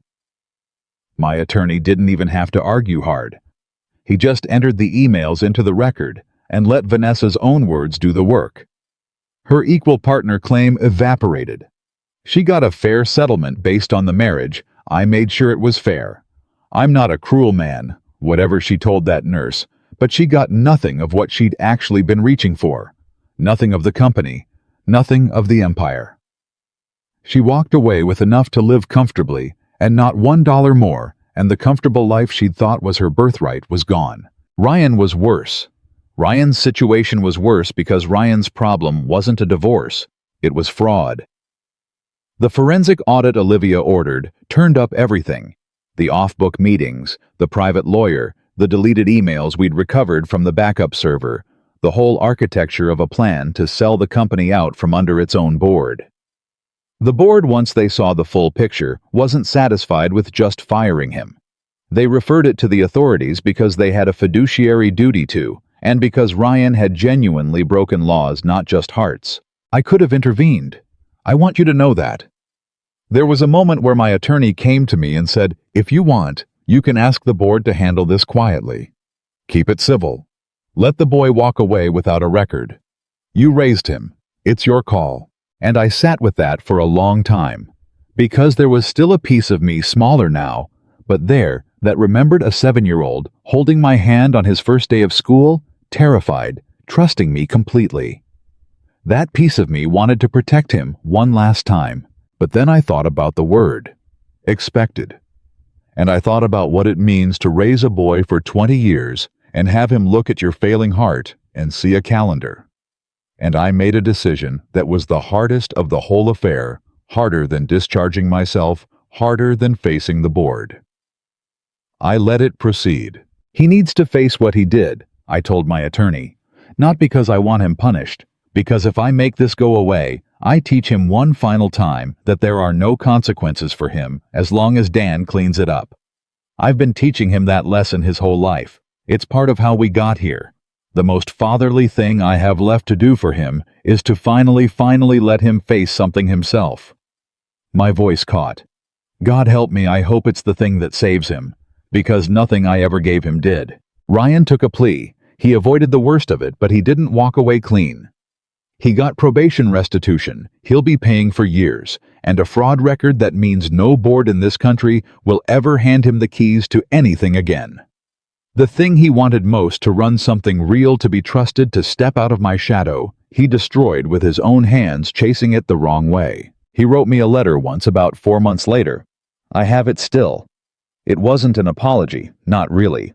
My attorney didn't even have to argue hard. He just entered the emails into the record and let Vanessa's own words do the work. Her equal partner claim evaporated. She got a fair settlement based on the marriage. I made sure it was fair. I'm not a cruel man, whatever she told that nurse, but she got nothing of what she'd actually been reaching for. Nothing of the company. Nothing of the empire. She walked away with enough to live comfortably, and not $1 more, and the comfortable life she'd thought was her birthright was gone. Ryan was worse. Ryan's situation was worse because Ryan's problem wasn't a divorce, it was fraud. The forensic audit Olivia ordered turned up everything. The off-book meetings, the private lawyer, the deleted emails we'd recovered from the backup server, the whole architecture of a plan to sell the company out from under its own board. The board, once they saw the full picture, wasn't satisfied with just firing him. They referred it to the authorities because they had a fiduciary duty to, and because Ryan had genuinely broken laws, not just hearts. I could have intervened. I want you to know that. There was a moment where my attorney came to me and said, "If you want, you can ask the board to handle this quietly. Keep it civil. Let the boy walk away without a record. You raised him. It's your call." And I sat with that for a long time, because there was still a piece of me, smaller now, but there, that remembered a 7-year-old holding my hand on his first day of school, terrified, trusting me completely. That piece of me wanted to protect him one last time, but then I thought about the word, expected. And I thought about what it means to raise a boy for 20 years and have him look at your failing heart and see a calendar. And I made a decision that was the hardest of the whole affair, harder than discharging myself, harder than facing the board. I let it proceed. He needs to face what he did, I told my attorney. Not because I want him punished, because if I make this go away, I teach him one final time that there are no consequences for him as long as Dan cleans it up. I've been teaching him that lesson his whole life. It's part of how we got here. The most fatherly thing I have left to do for him is to finally let him face something himself. My voice caught. God help me, I hope it's the thing that saves him, because nothing I ever gave him did. Ryan took a plea. He avoided the worst of it, but he didn't walk away clean. He got probation restitution he'll be paying for years, and a fraud record that means no board in this country will ever hand him the keys to anything again. The thing he wanted most, to run something real, to be trusted, to step out of my shadow, he destroyed with his own hands, chasing it the wrong way. He wrote me a letter once about 4 months later. I have it still. It wasn't an apology, not really.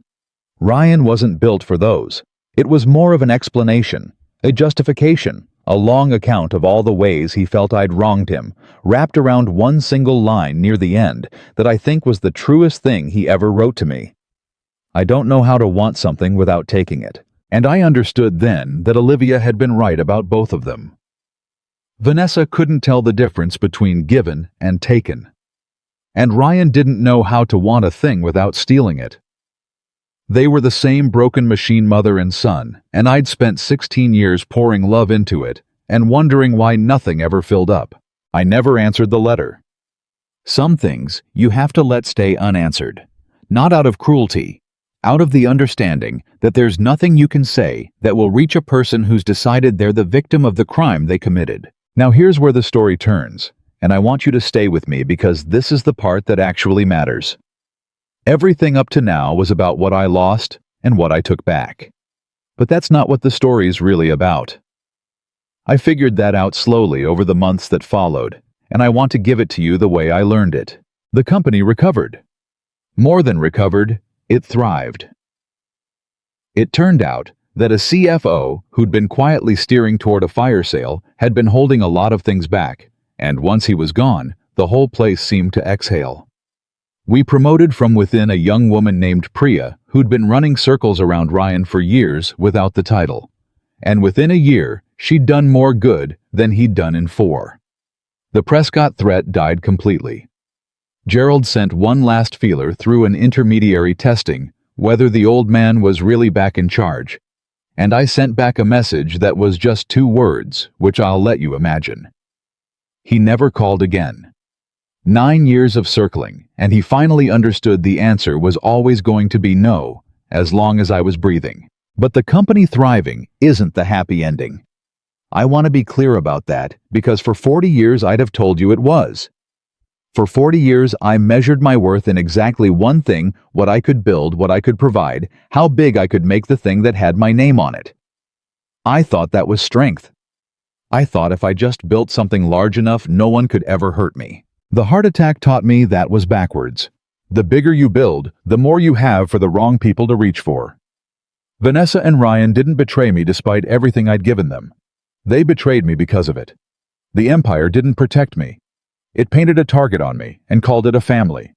Ryan wasn't built for those. It was more of an explanation, a justification, a long account of all the ways he felt I'd wronged him, wrapped around one single line near the end that I think was the truest thing he ever wrote to me. I don't know how to want something without taking it, and I understood then that Olivia had been right about both of them. Vanessa couldn't tell the difference between given and taken. And Ryan didn't know how to want a thing without stealing it. They were the same broken machine mother and son, and I'd spent 16 years pouring love into it and wondering why nothing ever filled up. I never answered the letter. Some things you have to let stay unanswered, not out of cruelty, out of the understanding that there's nothing you can say that will reach a person who's decided they're the victim of the crime they committed. Now here's where the story turns, and I want you to stay with me because this is the part that actually matters. Everything up to now was about what I lost and what I took back. But that's not what the story's really about. I figured that out slowly over the months that followed, and I want to give it to you the way I learned it. The company recovered. More than recovered, it thrived. It turned out that a CFO who'd been quietly steering toward a fire sale had been holding a lot of things back, and once he was gone, the whole place seemed to exhale. We promoted from within a young woman named Priya who'd been running circles around Ryan for years without the title. And within a year, she'd done more good than he'd done in 4. The Prescott threat died completely. Gerald sent one last feeler through an intermediary testing whether the old man was really back in charge, and I sent back a message that was just 2 words, which I'll let you imagine. He never called again. 9 years of circling, and he finally understood the answer was always going to be no, as long as I was breathing. But the company thriving isn't the happy ending. I want to be clear about that, because for 40 years I'd have told you it was. For 40 years I measured my worth in exactly one thing: what I could build, what I could provide, how big I could make the thing that had my name on it. I thought that was strength. I thought if I just built something large enough, no one could ever hurt me. The heart attack taught me that was backwards. The bigger you build, the more you have for the wrong people to reach for. Vanessa and Ryan didn't betray me despite everything I'd given them. They betrayed me because of it. The empire didn't protect me. It painted a target on me and called it a family.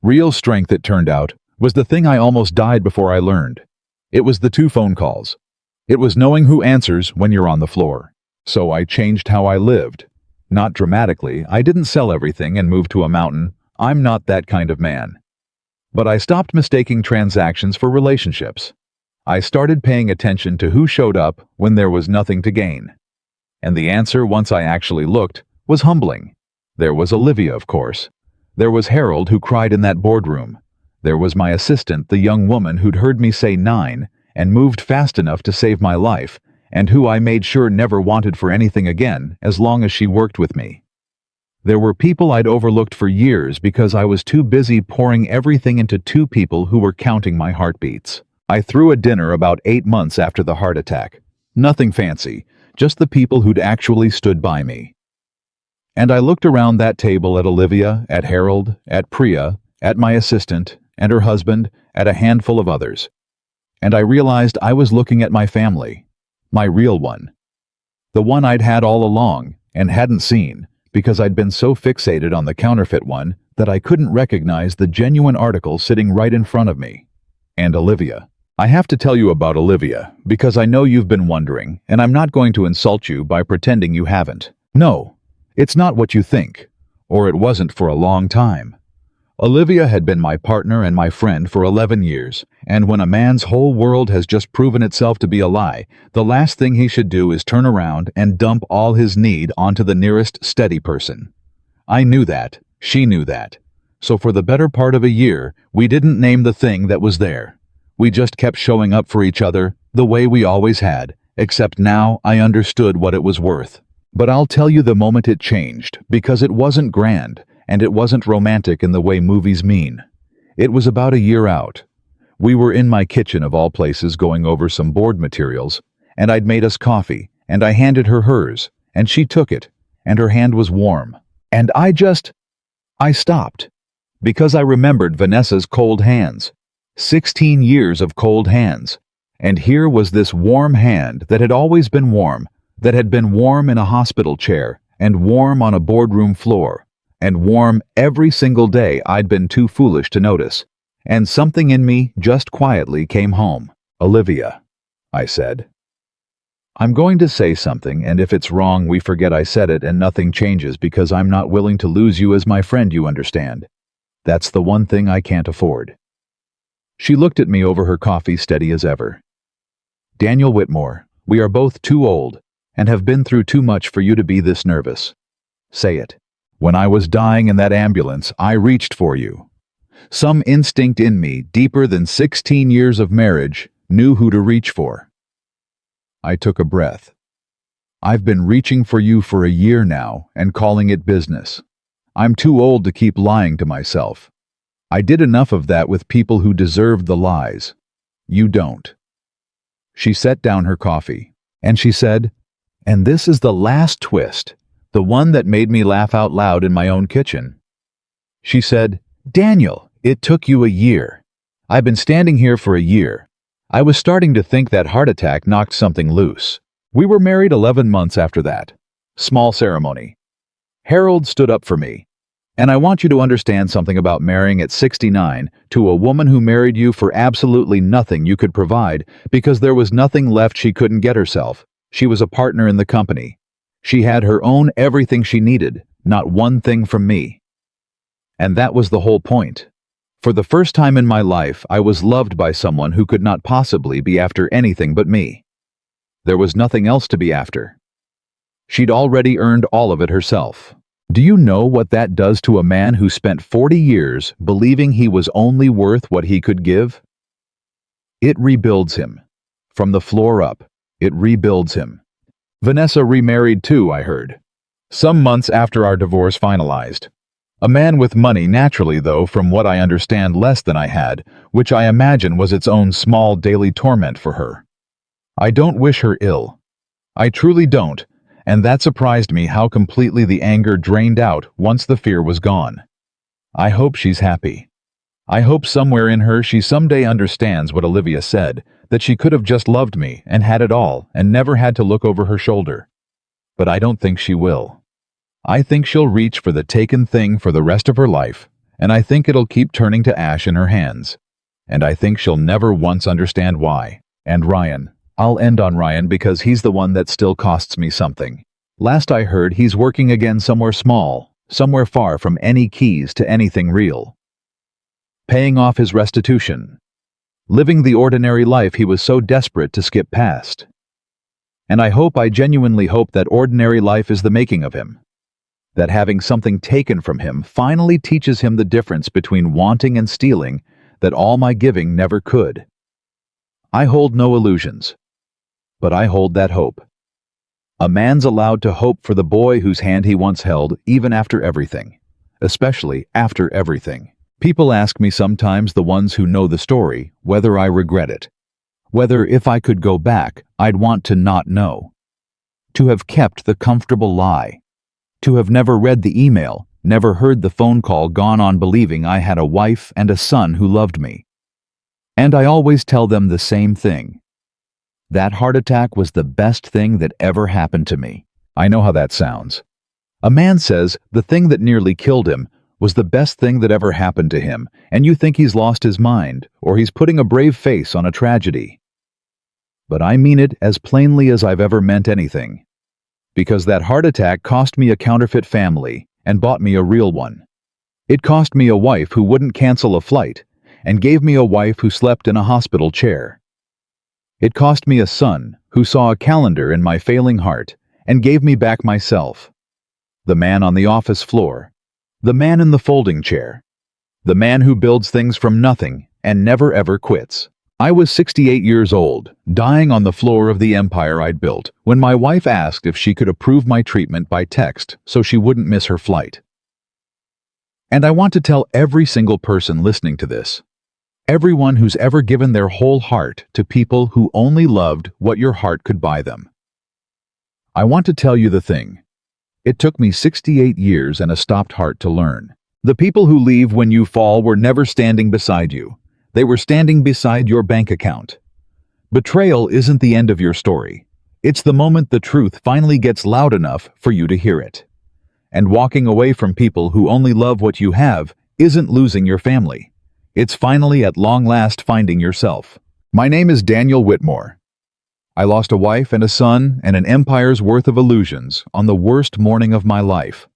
Real strength, it turned out, was the thing I almost died before I learned. It was the 2 phone calls. It was knowing who answers when you're on the floor. So I changed how I lived. Not dramatically, I didn't sell everything and move to a mountain. I'm not that kind of man. But I stopped mistaking transactions for relationships. I started paying attention to who showed up when there was nothing to gain. And the answer, once I actually looked, was humbling. There was Olivia, of course. There was Harold, who cried in that boardroom. There was my assistant, the young woman who'd heard me say 9 and moved fast enough to save my life, and who I made sure never wanted for anything again as long as she worked with me. There were people I'd overlooked for years because I was too busy pouring everything into 2 people who were counting my heartbeats. I threw a dinner about 8 months after the heart attack. Nothing fancy, just the people who'd actually stood by me. And I looked around that table at Olivia, at Harold, at Priya, at my assistant, and her husband, at a handful of others. And I realized I was looking at my family. My real one. The one I'd had all along and hadn't seen because I'd been so fixated on the counterfeit one that I couldn't recognize the genuine article sitting right in front of me. And Olivia. I have to tell you about Olivia because I know you've been wondering, and I'm not going to insult you by pretending you haven't. No, it's not what you think, or it wasn't for a long time. Olivia had been my partner and my friend for 11 years, and when a man's whole world has just proven itself to be a lie, the last thing he should do is turn around and dump all his need onto the nearest steady person. I knew that. She knew that. So for the better part of a year, we didn't name the thing that was there. We just kept showing up for each other the way we always had, except now I understood what it was worth. But I'll tell you the moment it changed, because it wasn't grand, and it wasn't romantic in the way movies mean. It was about a year out. We were in my kitchen of all places going over some board materials, and I'd made us coffee, and I handed her hers, and she took it, and her hand was warm. And I stopped, because I remembered Vanessa's cold hands. 16 years of cold hands. And here was this warm hand that had always been warm, that had been warm in a hospital chair, and warm on a boardroom floor, and warm every single day I'd been too foolish to notice. And something in me just quietly came home. Olivia, I said. I'm going to say something, and if it's wrong, we forget I said it and nothing changes because I'm not willing to lose you as my friend, you understand. That's the one thing I can't afford." She looked at me over her coffee, steady as ever. "Daniel Whitmore, we are both too old and have been through too much for you to be this nervous. Say it. When I was dying in that ambulance, I reached for you. Some instinct in me, deeper than 16 years of marriage, knew who to reach for." I took a breath. "I've been reaching for you for a year now and calling it business. I'm too old to keep lying to myself. I did enough of that with people who deserved the lies. You don't." She set down her coffee, and she said, "And this is the last twist, the one that made me laugh out loud in my own kitchen." She said, "Daniel, it took you a year. I've been standing here for a year. I was starting to think that heart attack knocked something loose. We were married 11 months after that. Small ceremony. Harold stood up for me. And I want you to understand something about marrying at 69 to a woman who married you for absolutely nothing you could provide because there was nothing left she couldn't get herself. She was a partner in the company. She had her own everything she needed, not one thing from me. And that was the whole point. For the first time in my life, I was loved by someone who could not possibly be after anything but me. There was nothing else to be after. She'd already earned all of it herself. Do you know what that does to a man who spent 40 years believing he was only worth what he could give? It rebuilds him. From the floor up, it rebuilds him. Vanessa remarried too, I heard. Some months after our divorce finalized. A man with money, naturally though, from what I understand, less than I had, which I imagine was its own small daily torment for her. I don't wish her ill. I truly don't. And that surprised me how completely the anger drained out once the fear was gone. I hope she's happy. I hope somewhere in her she someday understands what Olivia said, that she could have just loved me and had it all and never had to look over her shoulder. But I don't think she will. I think she'll reach for the taken thing for the rest of her life, and I think it'll keep turning to ash in her hands. And I think she'll never once understand why. And Ryan. I'll end on Ryan because he's the one that still costs me something. Last I heard, he's working again somewhere small, somewhere far from any keys to anything real. Paying off his restitution. Living the ordinary life he was so desperate to skip past. And I genuinely hope that ordinary life is the making of him. That having something taken from him finally teaches him the difference between wanting and stealing that all my giving never could. I hold no illusions. But I hold that hope. A man's allowed to hope for the boy whose hand he once held, even after everything. Especially after everything. People ask me sometimes, the ones who know the story, whether I regret it. Whether if I could go back, I'd want to not know. To have kept the comfortable lie. To have never read the email, never heard the phone call, gone on believing I had a wife and a son who loved me. And I always tell them the same thing. That heart attack was the best thing that ever happened to me. I know how that sounds. A man says the thing that nearly killed him was the best thing that ever happened to him, and you think he's lost his mind, or he's putting a brave face on a tragedy. But I mean it as plainly as I've ever meant anything. Because that heart attack cost me a counterfeit family and bought me a real one. It cost me a wife who wouldn't cancel a flight, and gave me a wife who slept in a hospital chair. It cost me a son who saw a calendar in my failing heart and gave me back myself. The man on the office floor. The man in the folding chair. The man who builds things from nothing and never ever quits. I was 68 years old, dying on the floor of the empire I'd built, when my wife asked if she could approve my treatment by text so she wouldn't miss her flight. And I want to tell every single person listening to this, everyone who's ever given their whole heart to people who only loved what your heart could buy them. I want to tell you the thing. It took me 68 years and a stopped heart to learn. The people who leave when you fall were never standing beside you. They were standing beside your bank account. Betrayal isn't the end of your story. It's the moment the truth finally gets loud enough for you to hear it. And walking away from people who only love what you have isn't losing your family. It's finally at long last finding yourself. My name is Daniel Whitmore. I lost a wife and a son and an empire's worth of illusions on the worst morning of my life.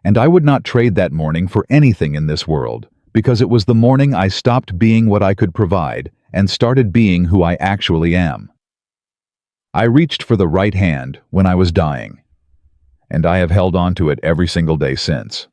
And I would not trade that morning for anything in this world, because it was the morning I stopped being what I could provide and started being who I actually am. I reached for the right hand when I was dying, and I have held on to it every single day since.